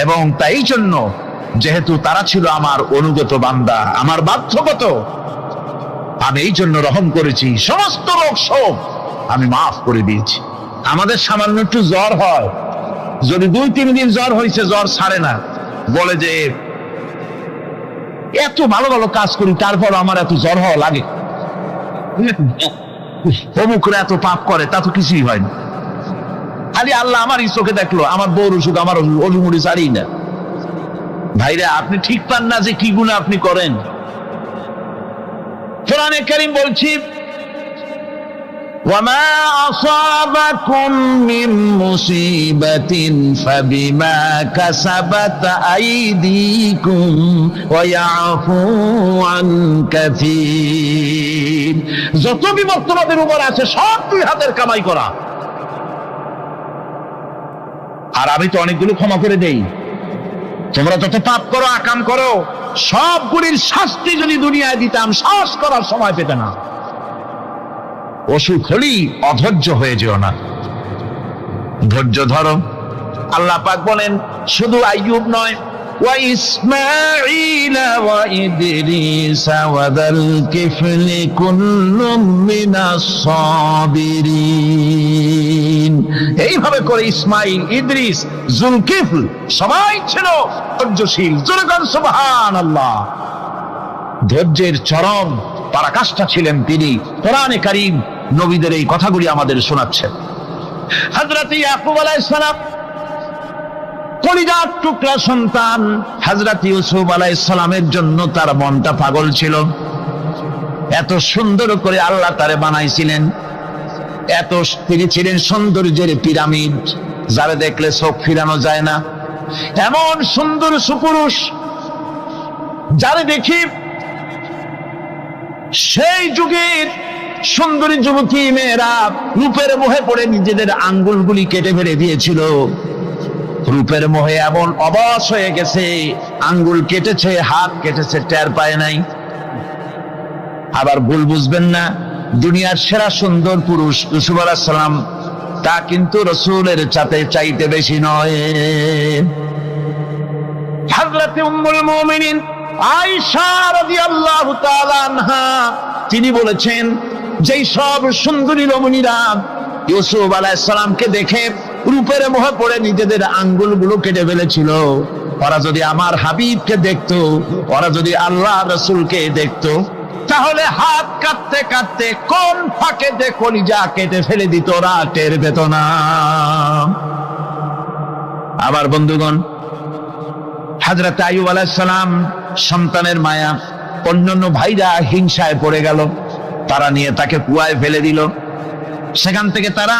এবং তাই জন্য যেহেতু তারা ছিল আমার অনুগত বান্দা, আমার বাধ্যগত, আমি এই জন্য রহম করেছি, সমস্ত রোগ শোক আমি মাফ করে দিয়েছি। আমাদের সামান্য একটু জ্বর হয়, যদি 2-3 দিন জ্বর হয়েছে, জ্বর ছাড়ে না, বলে যে এত ভালো ভালো কাজ করি তারপর আমার এত জ্বর হওয়া লাগে, অমুকরা এত পাপ করে, তা তো কিছুই হয় না। খালি আল্লাহ আমার এই চোখে দেখলো, আমার বউর অসুখ, আমার অজুমুড়ি ছাড়ি না। ভাইরা, আপনি ঠিক পান না যে কি গুনাহ আপনি করেন। কোরআনে কারীম বলছি, ওয়ামা আসাবাকুম মিন মুসিবাতিন ফাবিমা কাসাবাত আইদিকুম ওয়া ইয়াফু আন কাসীর। যত বিপদ তোমাদের উপর আছে সব 2 হাতের কামাই করা, আর আমি তো অনেকগুলো ক্ষমা করে দেই। তোমরা যত পাপ করো, আকাম করো, সবগুলির শাস্তি যদি দুনিয়ায় দিতাম, শ্বাস করার সময় পেতে না। অসুখ হলেই অধৈর্য হয়ে যেও না, ধৈর্য ধরো। আল্লাহ পাক বলেন, শুধু আইয়ুব নয়, ওয়া ইসমাঈল ওয়া ইদরিস ওয়া যাল কিফলি কুল্লুম মিনাস সাবিরিন। এইভাবে করে ইসমাঈল, ইদ্রিস, জুলকিফল সবাই ছিল ধৈর্যশীল। জোরে বলেন সুবহানাল্লাহ। ধৈর্যের চরম পরাকাষ্ঠা ছিলেন তিনি। কোরআনে কারীম নবীদের এই কথাগুলি আমাদের শোনাচ্ছেন। হযরত ইয়াকুব আলাইহিস সালাম কলিজার টুকরা সন্তান হযরত ইউসুফ আলাইহিস সালামের জন্য তার মনটা পাগল ছিল। এত সুন্দর করে আল্লাহ তারে বানাইছিলেন, এত তিনি ছিলেন সৌন্দর্যের পিরামিড, যারা দেখলে চোখ ফিরানো যায় না, এমন সুন্দর সুপুরুষ যারা দেখি সেই যুগের সুন্দরী যুবতী মেয়েরা রূপের মোহে পড়ে নিজেদের আঙ্গুলগুলি কেটে ফেলে দিয়েছিল। রূপের মোহে এমন অবশ হয়ে গেছে, আঙ্গুল কেটেছে, হাত কেটেছে, টের পায় নাই। আবার ভুল বুঝবেন না, দুনিয়ার সেরা সুন্দর পুরুষ ইউসুফ আলাইহিস সালাম, তা কিন্তু রাসূলের চাইতে বেশি নয়। হযরত উম্মুল মুমিনিন আয়েশা রাদিয়াল্লাহু তাআলা আনহা তিনি বলেছেন, যেই সব সুন্দরী রমণীরা ইউসুফ আলাইহিস সালামকে দেখে রূপের মোহে পড়ে নিজেদের আঙ্গুলগুলো কেটে ফেলেছিল। ওরা যদি আমার হাবিবকে দেখতো, ওরা যদি আল্লাহ রাসূলকে দেখতো, তাহলে হাত কাটতে কাটতে কোন ফাঁকে যে কলিজা কেটে ফেলে দিত ওরা টের পেত না। আবার বন্ধুগণ, হযরত আইয়ুব আলাইহিস সালাম সন্তানের মায়া, অন্যান্য ভাইরা হিংসায় পড়ে গেল, তারা নিয়ে তাকে কুয়ায় ফেলে দিল। সেখান থেকে তারা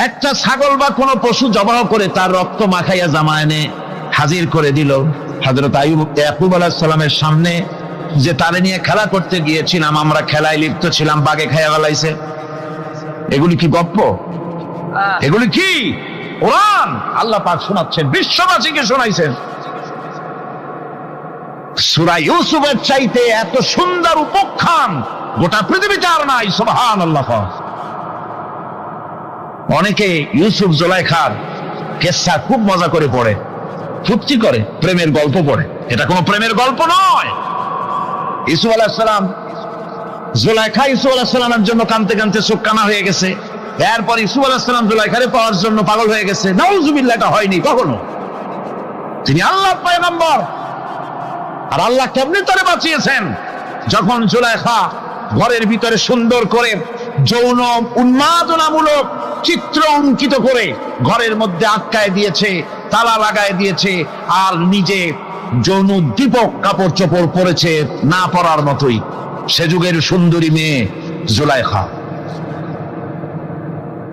একটা ছাগল বা কোনো পশু জবাহ করে তার রক্ত মাখাইয়া জামা এনে হাজির করে দিল হযরত ইয়াকুব আলাইহিস সালামের সামনে, যে তারে নিয়ে খেলা করতে গিয়েছিলাম, আমরা খেলায় লিপ্ত ছিলাম, বাগে খাইয়া ফেলাইছে। এগুলি কি গপ্প? এগুলি কি কোরআন? আল্লাহ পাক শোনাচ্ছেন, বিশ্ববাসীকে শোনাইছেন। সূরা ইউসুফের চাইতে এত সুন্দর উপাখ্যান গোটা পৃথিবীতে আর নাই। সুবহানাল্লাহ। অনেকে ইউসুফ জুলাইখার কেসা খুব মজা করে পড়ে, ফুর্তি করে, প্রেমের গল্প পড়ে। এটা কোনো প্রেমের গল্প নয়। ইউসুফ আলাইহিস সালাম, জুলাইখা ইউসুফ আলাইহিস সালামের জন্য কাঁদতে কাঁদতে চোখ কানা হয়ে গেছে। এরপর ইউসুফ আলাইহিস সালাম জুলাইখারে পাওয়ার জন্য পাগল হয়ে গেছে। নাউজুবিল্লাহ, এটা হয়নি কখনো। তিনি আল্লাহর পয়গম্বর। আর আল্লাহ কেমনে তারে বাঁচিয়েছেন? যখন জুলাইখা ঘরের ভিতরে সুন্দর করে যৌন উন্মাদনামূলক চিত্র অঙ্কিত করে ঘরের মধ্যে আটকায় দিয়েছে, তালা লাগায় দিয়েছে, আর নিজে যৌন দীপক কাপড় চোপড় পরেছে না পরার মতোই। সে যুগের সুন্দরী মেয়ে জুলাইখা।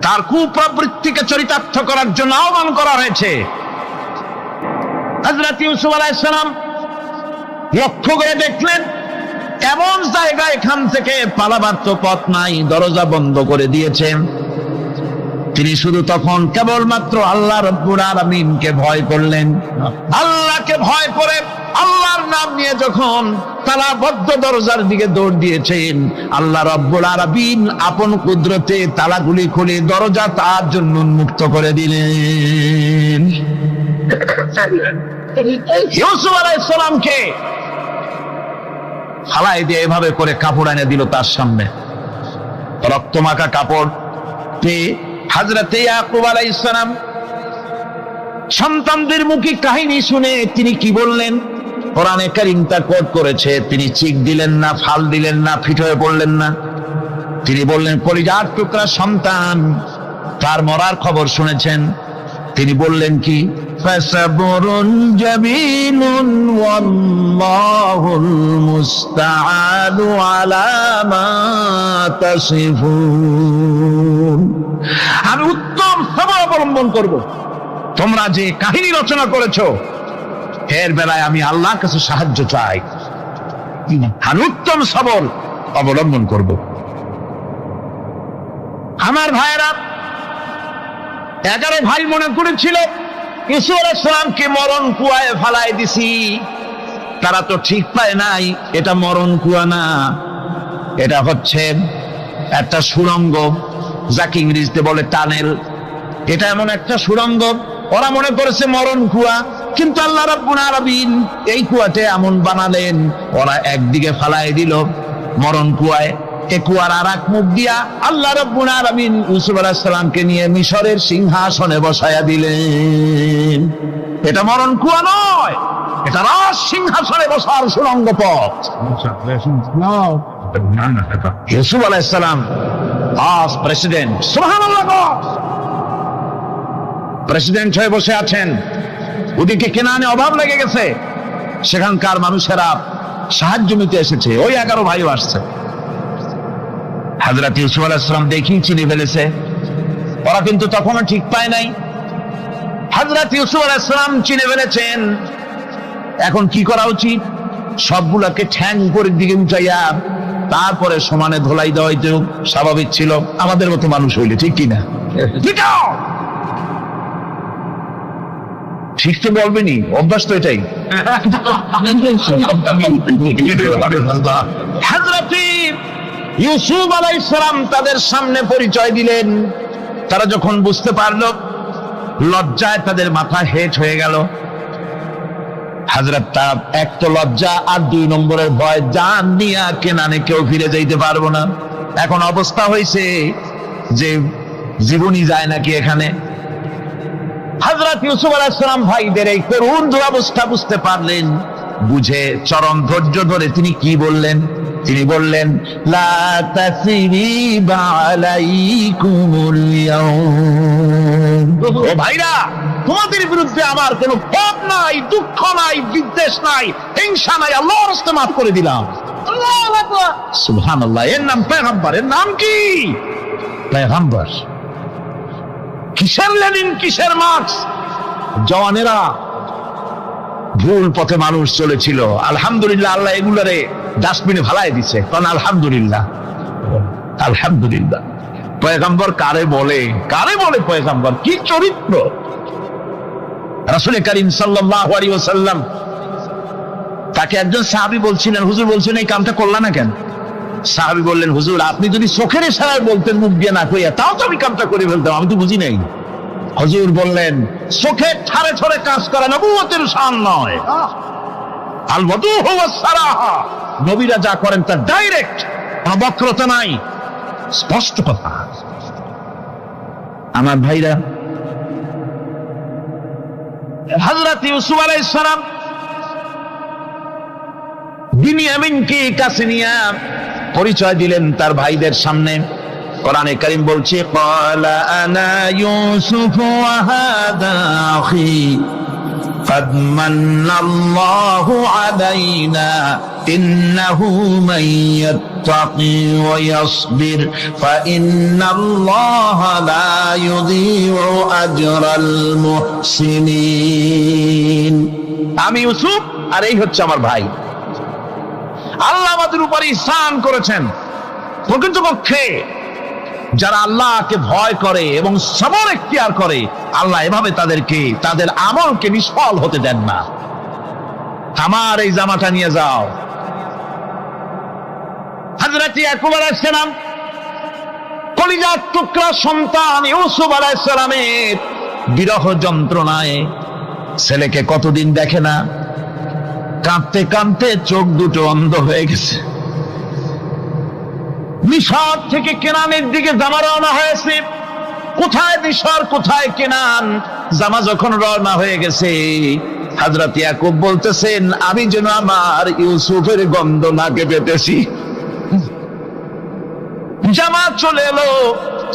তার কুপ্রবৃত্তিকে চরিতার্থ করার জন্য আহ্বান করা হয়েছে। হযরত ইউসুফ আলাইহিস সালাম লক্ষ্য করে দেখলেন এমন জায়গা, এখান থেকে পালাবার তো পথ নাই, দরজা বন্ধ করে দিয়েছেন। তিনি শুধু তখন কেবলমাত্র আল্লাহ রাব্বুল আলামিনকে ভয় করলেন। আল্লাহকে ভয় করে আল্লাহর নাম নিয়ে যখন তালাবদ্ধ দরজার দিকে দৌড় দিয়েছেন, আল্লাহ রাব্বুল আলামিন আপন কুদরতে তালাগুলি খুলে দরজা তার জন্য উন্মুক্ত করে দিলেন। ইউসুফ আলাইহিস সালামকে ফালাই দিয়ে এভাবে করে কাপড় এনে দিল তার সামনে, রক্তমাখা কাপড় পেয়ে হযরত ইয়াকুব আলাইহিস সালাম সন্তানদের মুখে কাহিনী শুনে তিনি কি বললেন? কোরআনে কারীম তা কোট করেছে। তিনি চিক দিলেন না, ফাল দিলেন না, ফিট হয়ে পড়লেন না। তিনি বললেন, কলিজার টুকরা সন্তান, তার মরার খবর শুনেছেন? তিনি বললেন কি? ফাসাবরুন জামিলুন ওয়াল্লাহুল মুস্তাআনু আলা মা তাসিফুন। আমি উত্তম সবর অবলম্বন করব। তোমরা যে কাহিনী রচনা করেছো এর বেলায় আমি আল্লাহর কাছে সাহায্য চাই। আমি উত্তম সবর অবলম্বন করব। আমার ভাইয়েরা, 11 ভাই মনে করেছিল ইউসুফ আলাইহিস সালামকে মরণ কুয়ায় ফালাই দিছি। তারা তো ঠিক পায় নাই এটা মরণ কুয়া না, এটা হচ্ছে একটা সুড়ঙ্গ, যাকে ইংরেজিতে বলে টানেল। এটা এমন একটা সুড়ঙ্গ, ওরা মনে করেছে মরণ কুয়া, কিন্তু আল্লাহ রাব্বুল আলামিন এই কুয়াতে এমন বানালেন, ওরা একদিকে ফালাই দিল মরণ কুয়ায়, এ কুয়ার আর এক মুখ দিয়া আল্লাহ রাব্বুল আলামিন ইউসুফ আলাইহিস সালামকে নিয়ে মিশরের সিংহাসনে বসায়া দিলেন। এটা মরণ কুয়া নয়, এটা রাজ সিংহাসনে বসার সুড়ঙ্গ পথ। ইউসুফ আলাইহিস সালাম আজ প্রেসিডেন্ট। সুবহানাল্লাহ, প্রেসিডেন্ট হয়ে বসে আছেন। ওদিকে কেনানে অভাব লেগে গেছে, সেখানকার মানুষেরা সাহায্য নিতে এসেছে। ওই 11 ভাইও আসছে। হযরত ইউসুফ আলাইহিস সালাম দেখেই চিনে ফেলেছে। ওরা কিন্তু তখনও ঠিক পায় নাই। হযরত ইউসুফ আলাইহিস সালাম চিনে ফেলেছেন। এখন কি করা উচিত? সবগুলাকে ঠ্যাং উপরের দিকে উঠাইয়া তারপরে সমানে ধোলাই দেওয়া হইতে স্বাভাবিক ছিল, আমাদের মতো মানুষ হইলে। ঠিক কিনা? ঠিক তো বলবেনি, অভ্যাস তো এটাই। হযরত ইউসুফ আলাইহিস সালাম তাদের সামনে পরিচয় দিলেন। তারা যখন বুঝতে পারলো, লজ্জায় তাদের মাথা হেট হয়ে গেল। হযরত তার এক তো লজ্জা, আর 2 নম্বরের ভয়, জান নিয়া কেনানে কেউ ফিরে যাইতে পারবো না। এখন অবস্থা হয়েছে যে জীবনই যায় নাকি এখানে। হযরত ইউসুফ আলাইহিস সালাম ভাইদের এই করুণ দুরবস্থা বুঝতে পারলেন, বুঝে চরম ধৈর্য ধরে তিনি কি বললেন? তিনি বললেন, লা তাসরিবা আলাইকুমুল ইয়াউম। ও ভাইরা, তোমাদের বিরুদ্ধে আমার কোনো ক্ষোভ নাই, দুঃখ নাই, বিদ্বেষ নাই, হিংসা নাই, আল্লাহর রাস্তে মাফ করে দিলাম। আল্লাহু আকবার, সুবহানাল্লাহ। এর নাম পয়গম্বর। এর নাম কি? পয়গম্বর। কিসের লেনিন, কিসের মার্কস? জওয়ানেরা, ভুল পথে মানুষ চলেছিল, আলহামদুলিল্লাহ আল্লাহ এগুলারে ডাস্টবিনে ফালাই দিছে। কারণ আলহামদুলিল্লাহ, আলহামদুলিল্লাহ। পয়গম্বর কারে বলে? কারে বলে পয়গম্বর? কি চরিত্র! রাসূল করিম সাল্লাল্লাহু আলাইহি ওয়াসাল্লাম তাকে একজন সাহাবী বলছিলেন, হুজুর বলছেন এই কামটা করলা না কেন? সাহাবী বললেন, হুজুর আপনি যদি চোখের ইশারায় বলতেন মুখ দিয়ে না কইয়া, তাও তো আমি কামটা করে ফেলতাম, আমি তো বুঝি নাই। হুজুর বললেন, চোখে ঠারে ঠারে কাজ করা নবুয়তের শান নয়। আল ওয়াদুহু ওয়াস সারাহা, নবীরা যা করেন তা ডাইরেক্ট, কোনো বক্রতা নাই, স্পষ্ট কথা। আমার ভাইরা, হযরত ইউসুফ আলাইহিস সালাম বিনিয়ামিনকে কাছে নিয়ে পরিচয় দিলেন তার ভাইদের সামনে। কোরআনে কারীম বলছে, ক্বালা আনা ইউসুফ ওয়া হাদা আখি قد من الله علينا إنه من يتقي ويصبر فإن الله لا يضيع أجر المحسنين। আমি ইউসুফ আর এই হচ্ছে আমার ভাই। আল্লাহ আমাদের উপর ইহসান করেছেন। প্রকৃতপক্ষে যারা আল্লাহকে ভয় করে এবং সবর এখতিয়ার করে, আল্লাহ এভাবে তাদেরকে, তাদের আমলকে নিষ্ফল হতে দেন না। আমার এই জামাটা নিয়ে যাও। হযরত ইয়াকুব আলাইহিস সালাম কলিজার টুকরা সন্তান ইউসুফ আলাইহিস সালামের বিরহ যন্ত্রণায় ছেলেকে কতদিন দেখে না, কাঁদতে কাঁদতে চোখ দুটো অন্ধ হয়ে গেছে। মিশর থেকে কেনানের দিকে জামা রওনা হয়েছে। কোথায় মিশর, কোথায় কেনান? জামা যখন রওনা হয়ে গেছে, হযরত ইয়াকুব বলতেছেন, আমি যেন আমার ইউসুফের গন্ধ নাকে পেতেছি। জামা চলে এলো,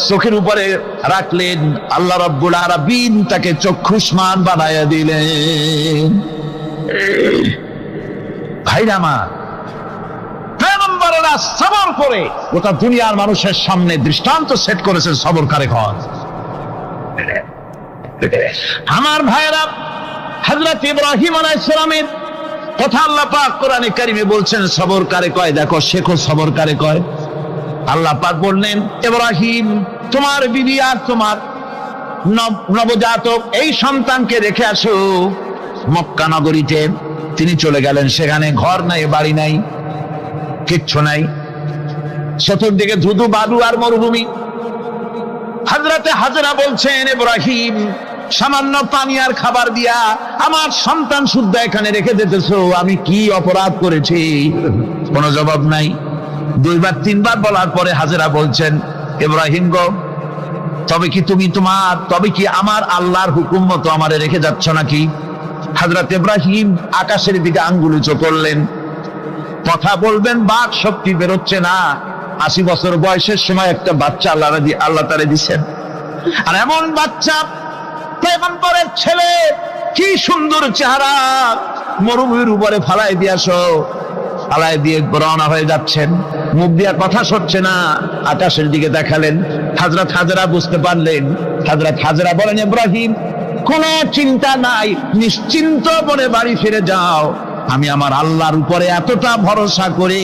চোখের উপরে রাখলেন, আল্লাহ রাব্বুল আলামিন তাকে চক্ষুষ্মান বানায়া দিলেন। ভাইরা আমার, পয়গম্বরেরা সবর করে গোটা দুনিয়ার মানুষের সামনে দৃষ্টান্ত সেট করেছেন সবর কারে হয়। আমার ভাইরা, হযরত ইব্রাহিম আলাইহিস সালামের কথা আল্লাহ পাক কোরআনে কারিমে বলছেন সবর কারে কয়। দেখো, শেখো সবর কারে কয়। আল্লাহ পাক বললেন, ইব্রাহিম তোমার বিবি আর তোমার নবজাতক এই সন্তানকে রেখে আসো মক্কা নগরীতে। তিনি চলে গেলেন, সেখানে ঘর নাই, বাড়ি নাই, কিচ্ছু নাই, চতুর্দিকে ধুধু বালু আর মরুভূমি। হযরতে হাজরা বলছেন, ইব্রাহিম সামান্য পানি আর খাবার দিয়া আমার সন্তান শুদ্ধ এখানে রেখে দিতেছো, আমি কি অপরাধ করেছি? কোনো জবাব নাই। দুইবার তিনবার বলার পরে হাজরা বলছেন, ইব্রাহিম গো, তবে কি আমার আল্লাহর হুকুম মতো আমারে রেখে যাচ্ছ নাকি? হযরত ইব্রাহিম আকাশের দিকে আঙ্গুল উঁচু করলেন। কথা বলবেন, বাক শক্তি বেরোচ্ছে না। 80 বছর বয়সের সময় একটা বাচ্চা আল্লাহ তারে দিচ্ছেন। আর এমন বাচ্চা, পয়গম্বরের ছেলে, কি সুন্দর চেহারা, মরুভূমির উপরে ফালাই দিয়ে রওনা হয়ে যাচ্ছেন। মুখ দিয়ে কথা সরছে না, আকাশের দিকে দেখালেন। হযরত হাজরা বুঝতে পারলেন। হযরত হাজরা বলেন, ইব্রাহিম কোনো চিন্তা নাই, নিশ্চিন্ত মনে বাড়ি ফিরে যাও। আমি আমার আল্লাহর উপরে এতটা ভরসা করি,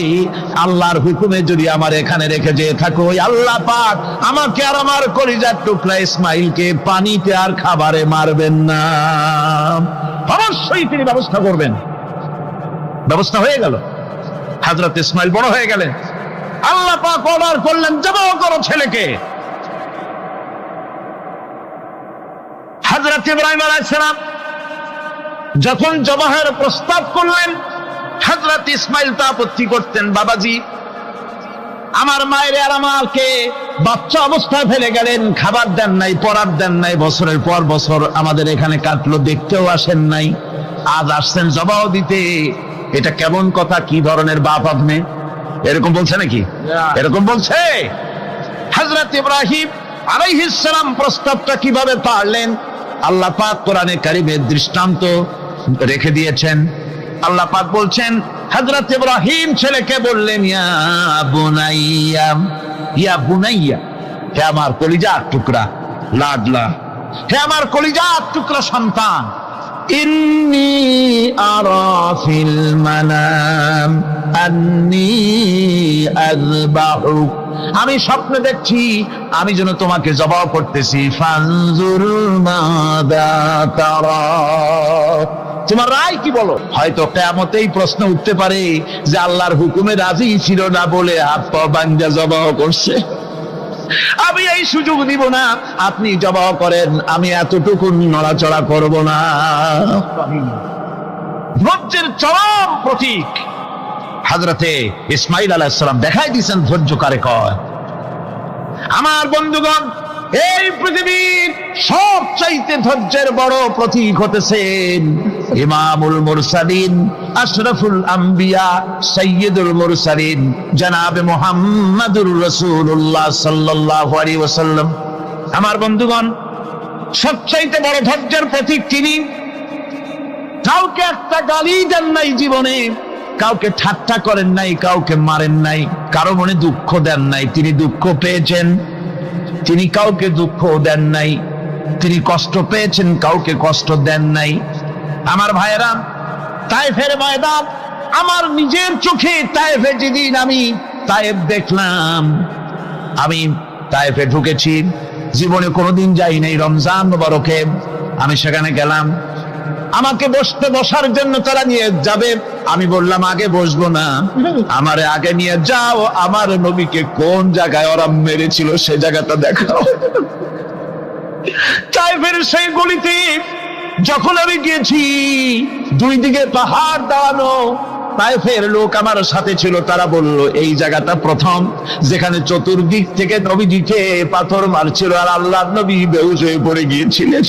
আল্লাহর হুকুমে যদি আমার এখানে রেখে যেয়ে থাকো, আল্লাহ পাক আমাকে আর আমার কলিজার টুকরা ইসমাইলকে পানিতে আর খাবারে মারবেন না, অবশ্যই তিনি ব্যবস্থা করবেন। ব্যবস্থা হয়ে গেল। হযরত ইসমাইল বড় হয়ে গেলেন। আল্লাহ পাক অর্ডার করলেন, জবাহ করো ছেলেকে। হযরত ইব্রাহিম আলাইহিস সালাম যখন জবাহের প্রস্তাব করলেন, হযরত ইসমাইল তা আপত্তি করতেন, বাবাজি আমার মায়ের আর আমাকে বাচ্চা অবস্থায় ফেলে গেলেন, খাবার দেন নাই, পরার দেন নাই, বছরের পর বছর আমাদের এখানে কাটলো, দেখতেও আসেন নাই, আজ আসছেন জবাব দিতে। এটা কেমন কথা? কি ধরনের বাপ আপনি? এরকম বলছে নাকি? এরকম বলছে? হযরত ইব্রাহিম আলাইহিস সালাম প্রস্তাবটা কিভাবে পারলেন? আল্লাহ পাক কোরআনে কারিমের দৃষ্টান্ত রেখে দিয়েছেন। আল্লাহ পাক বলছেন, হযরত ইব্রাহিম ছেলেকে বললেন, ইয়া বুনাইয়া, ইয়া বুনাইয়া, হে আমার কলিজার টুকরা, লাডলা, হে আমার কলিজার টুকরা সন্তান, ইন্নী আরা ফিল মানাম আন্নী আযবাহুক, আমি স্বপ্নে দেখছি আমি যেন তোমাকে জবাহ করতেছি। ফানজুর মাযা তারা, তোমার রায় কি বলো? হয়তো কিয়ামতেই প্রশ্ন উঠতে পারে যে আল্লাহর হুকুমে রাজি ছিল না বলে হাত পা ভাঙ্গা জবাহ করছে। আমি এই সুযোগ দিব না, আপনি জবাহ করেন, আমি এতটুকু নড়াচড়া করব না। ধৈর্যের চরম প্রতীক হযরতে ইসমাঈল আলাইহিস সালাম দেখাই দিয়েছেন ধৈর্য কারে কয়। আমার বন্ধুগণ, এই পৃথিবীর সবচাইতে ধৈর্যের বড় প্রতীক হতেছেন ইমামুল মুরসালিন, আশরাফুল আম্বিয়া, সাইয়্যিদুল মুরসালিন, জনাবে মুহাম্মাদুর রাসূলুল্লাহ সাল্লাল্লাহু আলাইহি ওয়াসাল্লাম। আমার বন্ধুগণ, সবচাইতে বড় ধৈর্যের প্রতীক তিনি। কাউকে একটা গালি দেন নাই জীবনে, কাউকে ঠাট্টা করেন নাই, কাউকে মারেন নাই, কারো মনে দুঃখ দেন নাই। তিনি দুঃখ পেয়েছেন, তিনি কাউকে দুঃখ দেন নাই। তিনি কষ্ট পেয়েছেন, কাউকে কষ্ট দেন নাই। আমার ভাইয়েরা, তায়েফের ময়দান, আমার নিজের চোখে তায়েফে যেদিন আমি তায়েফ দেখলাম, আমি তায়েফে ঢুকেছি, জীবনে কোনোদিন যাই নাই। রমজান মুবারকে আমি সেখানে গেলাম, আমাকে বসার জন্য তারা নিয়ে যাবে। আমি বললাম আগে বসবো না, আমারে আগে নিয়ে যাও, আমার নবীকে কোন জায়গায় ওরা মেরেছিল সে জায়গাটা দেখাও। তায়েফের সেই গলিতে যখন আমি গিয়েছি, দুই দিকে পাহাড় দাঁড়ানো, তায়েফের লোক আমার সাথে ছিল, তারা বলল এই জায়গাটা প্রথম যেখানে চতুর্দিক থেকে নবীজিকে পাথর মারছিল আর আল্লাহর নবী বেহুশ হয়ে পড়ে গিয়েছিলেন।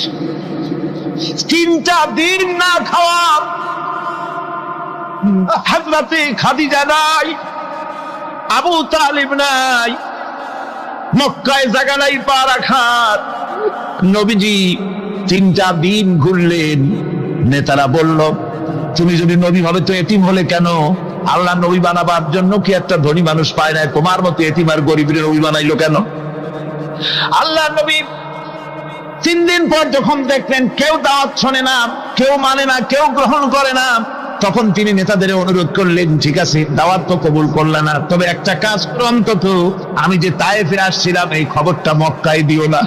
3টা দিন না খাওয়া, হযরতে খাদিজা নাই, আবু তালিব নাই, মক্কায় জায়গা নাই পা রাখার। নবীজি 3টা দিন ঘুরলেন। নেতারা বলল, তুমি যদি নবী হবে তো এতিম হলে কেন? আল্লাহ নবী বানাবার জন্য কি একটা ধনী মানুষ পায় না? তোমার মতো এতিম আর গরিবের নবী বানাইলো কেন? আল্লাহ নবী 3 দিন পর যখন দেখলেন কেউ দাওয়াত শোনে না, কেউ মানে না, কেউ গ্রহণ করে না, তখন তিনি নেতাদের অনুরোধ করলেন, ঠিক আছে দাওয়াত তো কবুল করলে না, তবে একটা কাজ করো, অন্তত আমি যে তায়েফে আসছিলাম এই খবরটা মক্কায় দিও না,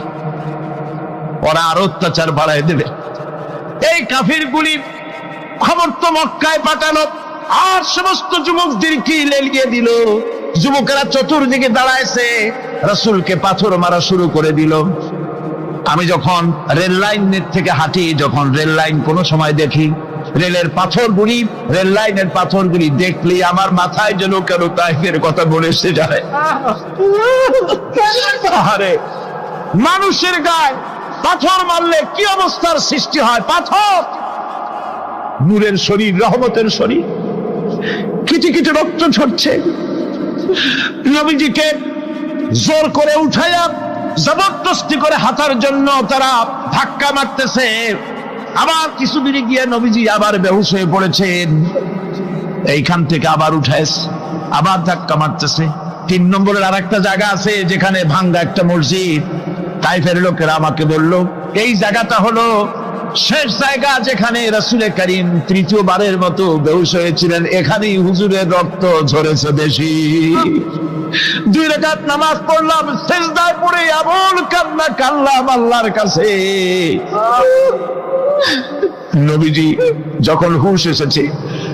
ওরা আরো অত্যাচার বাড়ায় দেবে। এই কাফিরগুলি খবর তো মক্কায় পাঠালো, আর সমস্ত যুবকদেরকে লেলিয়ে দিল। যুবকেরা চতুর্দিকে দাঁড়াইছে, রাসূলকে পাথর মারা শুরু করে দিল। আমি যখন রেল লাইনের থেকে হাঁটি, যখন রেল লাইন কোনো সময় দেখি, রেলের পাথরগুলি, রেল লাইনের পাথরগুলি দেখলে আমার মাথায় যেন কেন তায়েফের কথা মনে এসে যায়। আরে মানুষের গায়ে পাথর মারলে কি অবস্থার সৃষ্টি হয়? পাথর নূরের শরীর, রহমতের শরীর, কিটি কিটি রক্ত ঝরছে। নবীজিকে জোর করে উঠাইয়া জবরদস্তি করে হাঁটার জন্য তারা ধাক্কা মারতেছে। আবার কিছুদিন গিয়ে নবীজি আবার বেহুশ হয়ে পড়েছেন, এইখান থেকে আবার উঠাইছে, আবার ধাক্কা মারতেছে। 3 নম্বরের আর একটা জায়গা আছে যেখানে ভাঙ্গা একটা মসজিদ। তায়েফের লোকেরা আমাকে বলল এই জায়গাটা হলো শেষ জায়গা যেখানে রাসূল করিম 3য়বারের মতো বেহুশ হয়েছিলেন, এখানেই হুজুরের রক্ত ঝরেছে বেশি। 2 রাকাত নামাজ পড়লাম, সিজদায় পড়ে এমন কান্না কাঁদলাম আল্লাহর কাছে। নবীজি যখন হুঁশ এসেছে,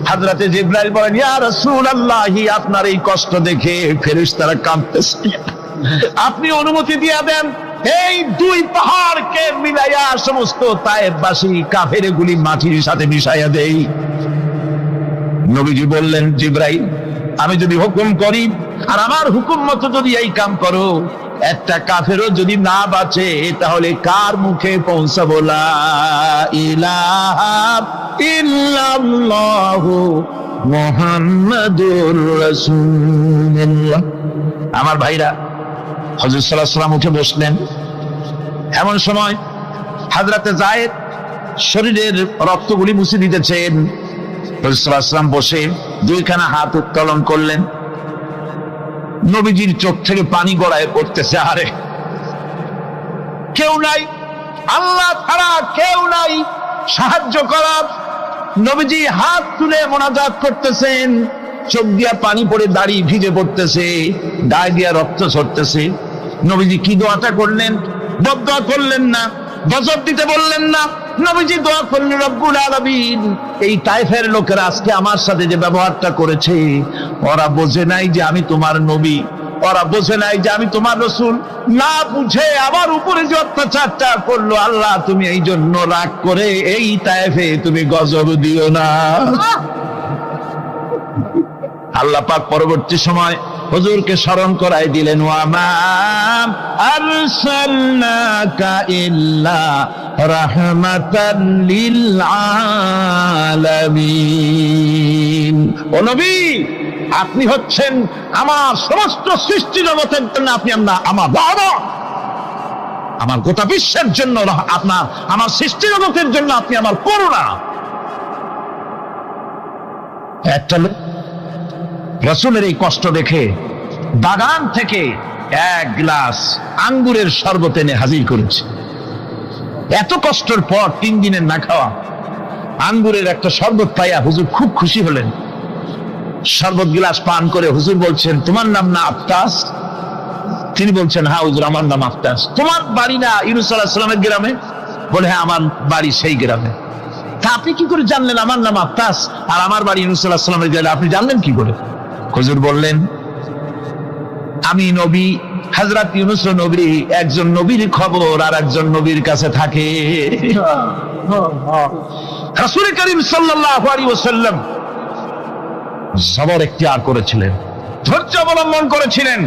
হযরতে জিবরাইল বলেন, ইয়া রাসূলুল্লাহ, আপনার এই কষ্ট দেখে ফেরেশতারা কাঁদতেছে, আপনি অনুমতি দিয়ে দেন এই 2 পাহাড়কে মিলাইয়া সমস্ত তায়েফবাসী কাফেরগুলি মাটির সাথে মিশাইয়া দেই। নবীজি বললেন, জিবরাইল, আমি যদি হুকুম করি আর আমার হুকুম মতো যদি এই কাম করো, একটা কাফেরও যদি না বাঁচে, তাহলে কার মুখে পৌঁছাবো লা ইলাহা ইল্লাল্লাহু মুহাম্মাদুর রাসূলুল্লাহ। আমার ভাইরা, হযরত সাল্লাল্লাহু আলাইহি ওয়াসাল্লাম উঠে বসলেন। এমন সময় হযরতে যায়েদ শরীরের রক্তগুলি মুছে দিতেছেন। হযরত সাল্লাল্লাহু আলাইহি ওয়াসাল্লাম বসে দুইখানা হাত উত্তোলন করলেন। নবীজির চোখ থেকে পানি গড়ায় পড়তেছে। আরে কেউ নাই, আল্লাহ ছাড়া কেউ নাই সাহায্য করার। নবীজি হাত তুলে মোনাজাত করতেছেন, চোখ দিয়া পানি পড়ে দাড়ি ভিজে পড়তেছে, গায়ে দিয়া রক্ত ঝরতেছে। নবীজি কি দোয়াটা করলেন? বদদোয়া করলেন না, গজব দিতে বললেন না। নবীজি দোয়া করলেন, রব্বুল আলামিন, এই তায়েফের লোকেরা আজকে আমার সাথে যে ব্যবহারটা করেছে, ওরা বোঝে নাই যে আমি তোমার নবী, ওরা বোঝে নাই যে আমি তোমার রাসূল। না বুঝে আমার উপরে যে অত্যাচারটা করলো, আল্লাহ তুমি এই জন্য রাগ করে এই তায়েফে তুমি গজব দিও না। আল্লাহ পাক পরবর্তী সময় হুজুরকে স্মরণ করাই দিলেন, ওয়া মা আরসালনাকা ইল্লা রাহমাতাল লিল আলামিন। ও নবী, আপনি হচ্ছেন আমার সমস্ত সৃষ্টি জগতের জন্য, আপনি আমার বাবা, আমার গোটা বিশ্বের জন্য আপনার, আমার সৃষ্টি জগতের জন্য আপনি আমার করুণা। একটা রাসূলের এই কষ্ট দেখে বাগান থেকে এক গ্লাস আঙ্গুরের শরবত এনে হাজির করেছে। এত কষ্টের পর 3 দিনের না খাওয়া আঙ্গুরের একটা শরবত পাইয়া হুজুর খুব খুশি হলেন। শরবত গ্লাস পান করে হুজুর বলছেন, তোমার নাম না আফতাস? তিনি বলছেন, হ্যাঁ হুজুর, আমার নাম আফতাস। তোমার বাড়ি না ইউনূস আলাইহিস সালামের গ্রামে? বলে, হ্যাঁ, আমার বাড়ি সেই গ্রামে। তা আপনি কি করে জানলেন আমার নাম আফতাস আর আমার বাড়ি ইউনূস আলাইহিস সালামের গ্রামে? আপনি জানলেন কি করে? হুজুর বললেন, আমি নবী, হযরত ইউনূস নবী, একজন নবীর খবর আর একজন নবীর কাছে থাকে। রাসূল করিম সাল্লাল্লাহু আলাইহি ওয়াসাল্লাম সবর ইখতিয়ার করেছিলেন, ধৈর্য অবলম্বন করেছিলেন,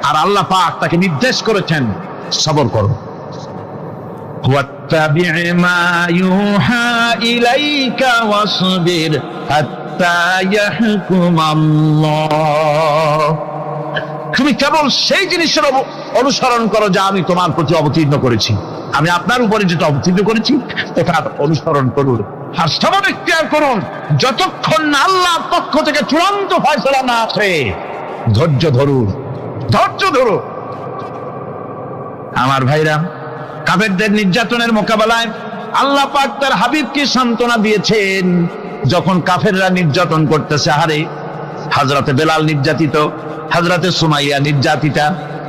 আর আল্লাহ পাক তাকে নির্দেশ করেছেন, সবর করো। ওয়াত্তাবি' মা ইউহা ইলাইকা ওয়াসবির হাত্তা ইয়াহকুম আল্লাহ। তুমি কেবল সেই জিনিসের অনুসরণ করো যা আমি তোমার প্রতি অবতীর্ণ করেছি। আমি আপনার উপরে যেটা অবতীর্ণ করেছি এটা অনুসরণ করুন, আর সবর ইখতিয়ার করুন যতক্ষণ না আল্লাহর পক্ষ থেকে চূড়ান্ত ফয়সালা না আসে। ধৈর্য ধরুন, ধৈর্য ধরুন। আমার ভাইরা, কাফেরদের নির্যাতনের মোকাবেলায় আল্লাহ পাক তার হাবিবকে সান্ত্বনা দিয়েছেন। যখন কাফেররা নির্যাতন করতেছে, হারে হযরতে বেলাল নির্যাতিত, হযরতে সুমাইয়া নির্যাতিতা,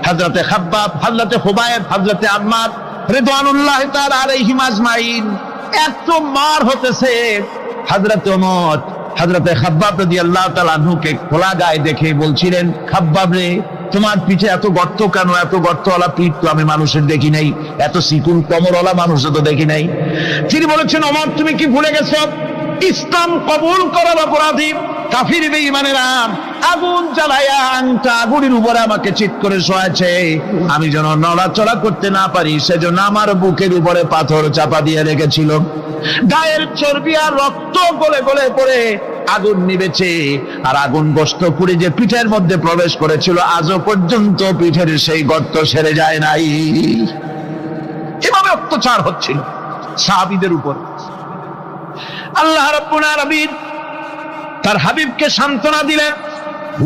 হযরতে খাব্বাব, হযরতে হুবায়ব, হযরতে আম্মার রিদওয়ানুল্লাহি তাআলা আলাইহিম আজমাইন, এত মার হতেছে। হযরতে ওমর হযরতে খাব্বাব রাদিয়াল্লাহু তাআলা আনহুকে খোলা গায়ে দেখে বলছিলেন, খাব্বাব রে, তোমার পিঠে এত গর্ত কেন? এত গর্তওয়ালা পিঠ তো আমি মানুষের দেখি নাই, এত চিকুন কোমরওয়ালা মানুষও তো দেখি নাই। তিনি বলেছেন, ওমর, তুমি কি ভুলে গেছো? ইসলাম কবুল করার অপরাধী কাফির বেঈমানেরা আগুন জ্বালায়া আংটা আগুনের উপরে আমাকে চিৎ করে শোয়াছে। আমি যেন নড়াচড়া করতে না পারি সেজন্য আমার বুকের উপরে পাথর চাপা দিয়ে রেখেছিল। গায়ের চর্বি আর রক্ত গলে গলে পড়ে আগুন নিবেছে, আর আগুন গোশত পুড়ে যে পিঠের মধ্যে প্রবেশ করেছিল আজও পর্যন্ত পিঠের সেই গর্ত সেরে যায় নাই। এভাবে অত্যাচার হচ্ছিল সাহাবীদের উপর। আল্লাহ রাব্বুল আলামিন তার হাবিবকে সান্ত্বনা দিলেন,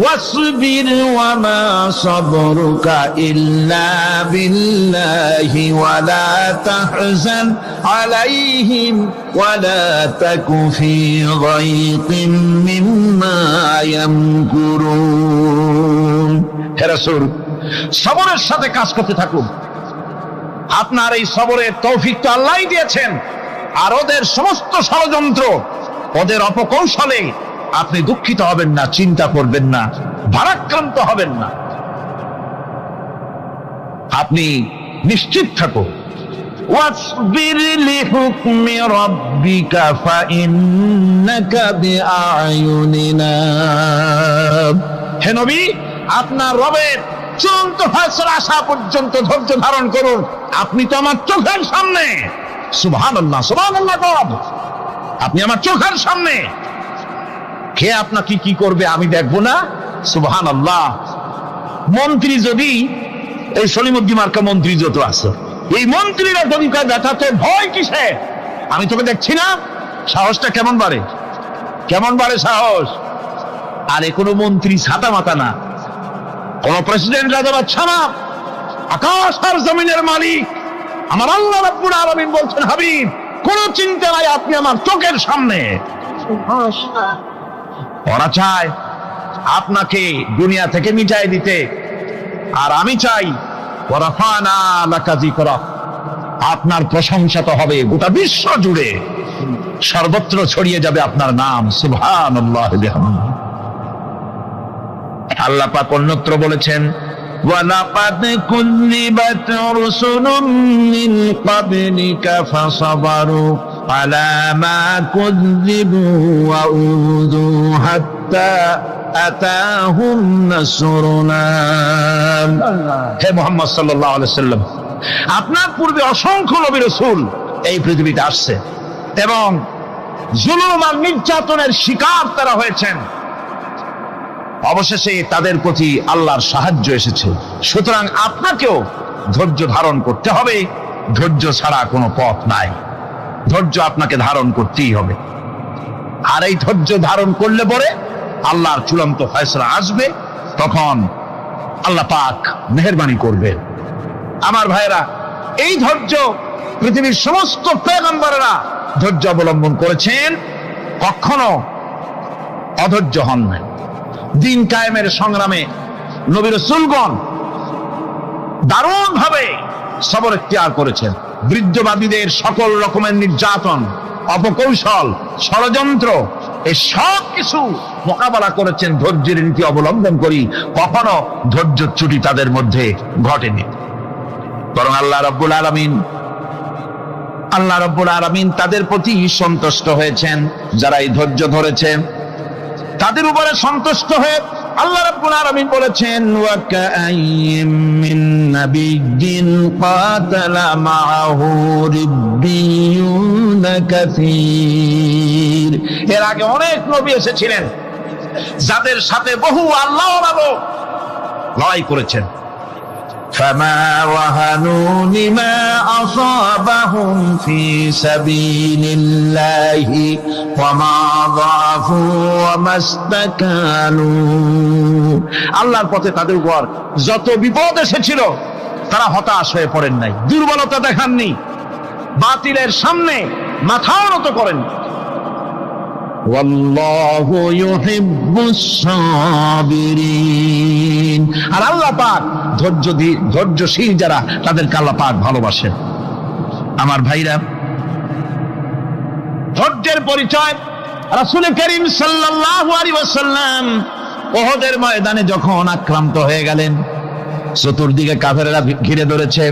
ওয়াসবির ওয়া মা সাবরুকা ইল্লা বিল্লাহি ওয়া লা তাহজান আলাইহিম ওয়া লা তাকু ফি গায়তিন মিম্মা ইয়ামকুরুন। হে রাসূল, সবরের সাথে কাজ করতে থাকুন। আপনার এই সবরের তৌফিক তো আল্লাহই দিয়েছেন, আর ওদের সমস্ত ষড়যন্ত্র, ওদের অপকৌশলে আপনি দুঃখিত হবেন না, চিন্তা করবেন না, ভারাক্রান্ত হবেন না। আপনি নিশ্চিত থাকুন। ওয়াসবির লিহুকমি রাব্বিকা ফাইন্নাকা বিআয়ুনিনা। হে নবী, আপনার রবের চূড়ান্ত ফয়সালা আসা পর্যন্ত ধৈর্য ধারণ করুন। আপনি তো আমার চোখের সামনে। সুবহানাল্লাহ, সুবহানাল্লাহ। আপনি আমার চোখের সামনে, কে আপনাকে কি করবে আমি দেখবো না? সুবহানাল্লাহ। মন্ত্রী যদি, এই সলিমুদ্দিন মার্কা মন্ত্রী যত আছে, এই মন্ত্রীরা যদি কয় ব্যথা তো ভয় কিসে, আমি তোকে দেখছি না, সাহসটা কেমন বাড়ে, কেমন বাড়ে সাহস। আরে কোনো মন্ত্রী ছাতা মাতা না, কোন প্রেসিডেন্ট রাজা বাদশা না, আকাশ আর জমিনের মালিক আমার আল্লাহ রাব্বুল আলামিন বলছেন, হাবিব কোন চিন্তা নাই, আপনি আমার চোখের সামনে। ওরা চায় আপনাকে দুনিয়া থেকে মিটাই দিতে, আর আমি চাই ওয়ারাফানা লাকা যিকরাক, আপনার প্রশংসা তো হবে গোটা বিশ্ব জুড়ে, সর্বত্র ছড়িয়ে যাবে আপনার নাম। সুবহানাল্লাহ বিহামদিহি। আল্লাহ পাক অন্যত্র বলেছেন, ওয়ালাকাদ কুযযিবাত রুসুলুম মিন ক্বাবলিকা ফাসাবারু আলা মা কুযযিবু ওয়া উযু হাত্তা আতাহুম নাসরুনা। হে মুহাম্মদ সাল্লাল্লাহু আলাইহি ওয়াসাল্লাম, আপনার পূর্বে অসংখ্য নবী রাসূল এই পৃথিবীতে আসছে এবং জুলুম আর নির্যাতনের শিকার তারা হয়েছেন। অবশেষে তাদের প্রতি আল্লাহর সাহায্য এসেছে। সুতরাং আপনাকেও ধৈর্য ধারণ করতে হবে, ধৈর্য ছাড়া কোনো পথ নাই, ধৈর্য আপনাকে ধারণ করতেই হবে। আর এই ধৈর্য ধারণ করলে পরে আল্লাহর চূড়ান্ত ফয়সালা আসবে, তখন আল্লাহ পাক মেহেরবানি করবে। আমার ভাইরা, এই ধৈর্য পৃথিবীর সমস্ত পয়গম্বরেরা ধৈর্য অবলম্বন করেছেন, কখনো অধৈর্য হন নাই। দিন কায়েমের সংগ্রামে নবী রাসূলগণ দারুণ ভাবে সবর ইখতিয়ার করেছেন। বৃদ্ধবাদীদের সকল রকমের নির্যাতন, অপকৌশল, ষড়যন্ত্র, এই সব কিছু মোকাবেলা করেছেন ধৈর্যের নীতি অবলম্বন করি। কখনো ধৈর্যচ্যুতি তাদের মধ্যে ঘটেনি, বরং আল্লাহ রাব্বুল আলামিন তাদের প্রতি সন্তুষ্ট হয়েছেন। যারা এই ধৈর্য ধরেছে তাদের উপরে সন্তুষ্ট হয়ে আল্লাহ রাব্বুল আলামিন বলেছেন, ওয়া কাআইয়্যিম মিন নাবিয়্যিন কাতালা মাআহু রিব্বিয়ুন কাসীর। এর আগে অনেক নবী এসেছিলেন যাদের সাথে বহু আল্লাহওয়ালা লড়াই করেছেন। فما وهنوا لما أصابهم في سبيل الله وما ضعفوا وما استكانوا। আল্লাহর পথে তাদের উপর যত বিপদ এসেছিল তারা হতাশ হয়ে পড়েন নাই, দুর্বলতা দেখাননি, বাতিলের সামনে মাথা নত করেন। ওয়াল্লাহু ইউহিব্বুস সাবিরিন। আর আল্লাহ পাক ধৈর্যশীল যারা, তাদেরকে আল্লাহ পাক ভালোবাসেন। আমার ভাইরা, ধৈর্যের পরিচয় রাসূল করিম সাল্লাল্লাহু আলাইহি ওয়াসাল্লাম উহুদের ময়দানে যখন আক্রান্ত হয়ে গেলেন, চতুর্দিকে কাফেররা ঘিরে ধরেছে,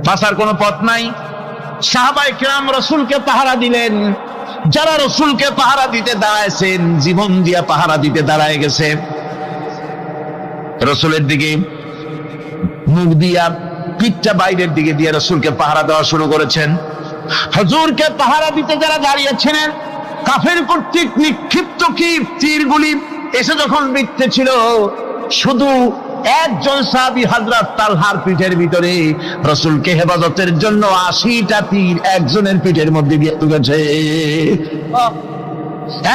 বাঁচার কোনো পথ নাই। সাহাবায়ে কেরাম রাসূলকে পাহারা দিলেন। যারা রাসূলকে পাহারা দিতে দাঁড়াইছেন, জীবন দিয়া পাহারা দিতে দাঁড়ায় গেছে, রাসূলের দিকে মুখ দিয়া, পিঠটা বাইরের দিকে দিয়ে রাসূলকে পাহারা দেওয়া শুরু করেছেন। হুজুরকে পাহারা দিতে যারা দাঁড়িয়েছিলেন, কাফের কর্তৃক নিক্ষিপ্ত কি তীরগুলি এসে যখন বিঁধতেছিল, শুধু একজন সাহাবী হযরত তালহার পিঠের ভিতরে রাসূলকে হেফাজতের জন্য 80টা তীর একজনের পিঠের মধ্যে দিয়ে ঢুকেছে।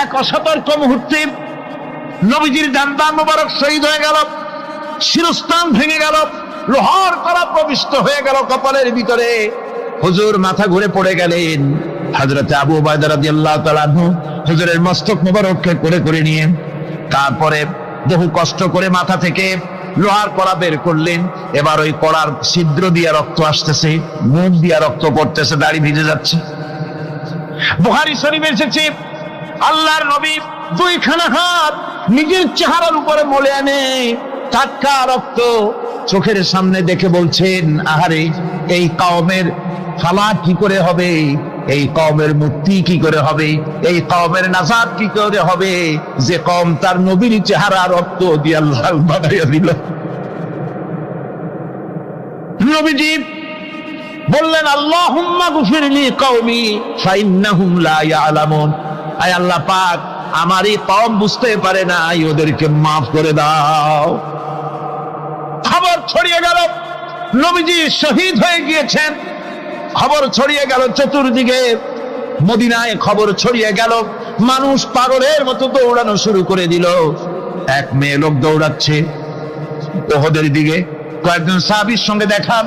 এক অসতর্ক মুহূর্তে নবীজির ডান্ডা মোবারক শহীদ হয়ে গেল, শিরস্থান ভেঙে গেল, লোহার কড়া প্রবিষ্ট হয়ে গেল কপালের ভিতরে। হুজুর মাথা ঘুরে পড়ে গেলেন। হযরত আবু উবাইদা রাদিয়াল্লাহু তাআলা আনহু হুজুরের মস্তক মোবারককে করে নিয়ে তারপরে বহু কষ্ট করে মাথা থেকে লোহার কড়া বের করলেন। এবার ওই কড়ার ছিদ্র দিয়ে রক্ত আসতেছে, মুখ দিয়ে রক্ত পড়তেছে, দাড়ি ভিজে যাচ্ছে। বুখারী শরীফে এসেছে, আল্লাহর নবী দুইখানা হাত নিজের চেহারার উপরে মলে আনে টাটকা রক্ত চোখের সামনে দেখে বলছেন, আহারে এই কওমের ফালা কি করে হবে, এই কওমের মুক্তি কি করে হবে, এই কওমের নাজাত কি করে হবে, যে কওম তার নবীর চেহারা রক্ত দিয়ে লাল বানাইয়া দিল। নবীজি বললেন, আল্লাহুম্মা গফিরলি কওমি ফাইন্নাহুম লা ইয়ালামুন। আয় আল্লাহ পাক, আমার এই কওম বুঝতে পারে না, ওদেরকে মাফ করে দাও। খবর ছড়িয়ে গেল নবীজি শহীদ হয়ে গিয়েছেন। খবর ছড়িয়ে গেল চতুর্দিকে, মদিনায় খবর ছড়িয়ে গেল। মানুষ পাগলের মতো দৌড়ানো শুরু করে দিল। এক মেয়ে লোক দৌড়াচ্ছে ওহদের দিকে। কয়েকজন সাহাবীর সঙ্গে দেখা,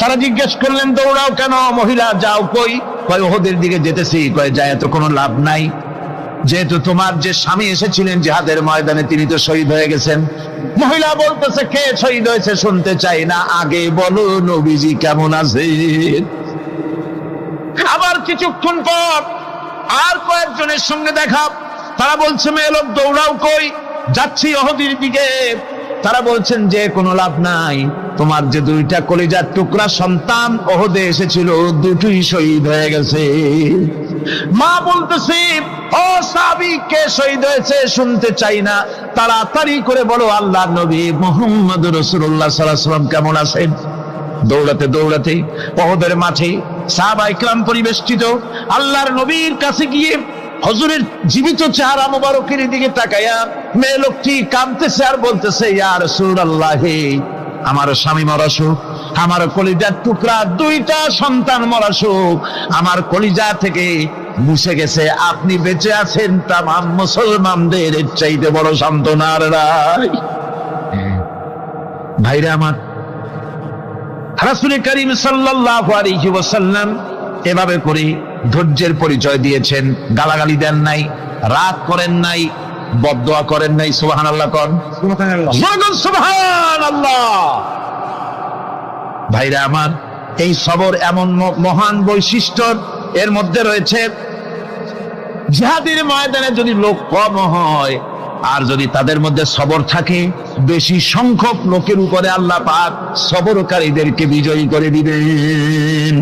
তারা জিজ্ঞেস করলেন, দৌড়াও কেন মহিলা, যাও কই? কয় ওহদের দিকে যেতেছি। কয় যায় তো কোনো লাভ নাই, যেহেতু তোমার যে স্বামী এসেছিলেন জিহাদের ময়দানে তিনি তো শহীদ হয়ে গেছেন। মহিলা বলতেছে, কে শহীদ হয়েছে শুনতে চাই না, আগে বলো নবীজি কেমন আছেন। আবার কিছুক্ষণ পর আর কয়েকজনের সঙ্গে দেখা, তারা বলছে, মেয়ে লোক দৌড়াও কই? যাচ্ছি ওহদের দিকে। তারা বলছেন যে কোনো লাভ নাই, তোমার যে দুইটা কলিজার টুকরা সন্তান ওহদে এসেছিল দুটোই শহীদ হয়ে গেছে। মা বলতেছে, ও সাহাবী, কে শহীদ হয়েছে শুনতে চাই না, তাড়াতাড়ি করে বলো আল্লাহর নবী মুহাম্মদুর রাসূলুল্লাহ সাল্লাল্লাহু আলাইহি ওয়াসাল্লাম কেমন আছেন। দৌড়াতে দৌড়াতে ওহদের মাঠে সাহাবায়ে কেরাম পরিবেষ্টিত। আল্লাহর নবীর কাছে গিয়ে হুজুরের জীবিত চেহারা মোবারকের দিকে তাকায়া মেয়ে লোকটি কাঁদতেছে আর বলতেছে, ইয়া রাসূলুল্লাহ, আমার স্বামী মরা শোক, আমার কলিজার টুকরা দুইটা সন্তান মরা শোক আমার কলিজা থেকে মুছে গেছে, আপনি বেঁচে আছেন, তামাম মুসলমানদের চাইতে বড় সান্ত্বনার রায়। ভাইরা আমার, রাসূল করিম সাল্লাল্লাহু আলাইহি ওয়াসাল্লাম এভাবে করে ধৈর্যের পরিচয় দিয়েছেন। গালাগালি দেন নাই, রাগ করেন নাই, বদদোয়া করেন নাই। সুবহানাল্লাহ কোন, সুবহানাল্লাহ। ভাইরা আমার, এই সবর এমন মহান বৈশিষ্ট্য, এর মধ্যে রয়েছে জিহাদের ময়দানে যদি লোক কম হয় আর যদি তাদের মধ্যে সবর থাকে, বেশি সংখ্যক লোকের উপরে আল্লাহ পাক সবরকারীদেরকে বিজয়ী করে দিবেন।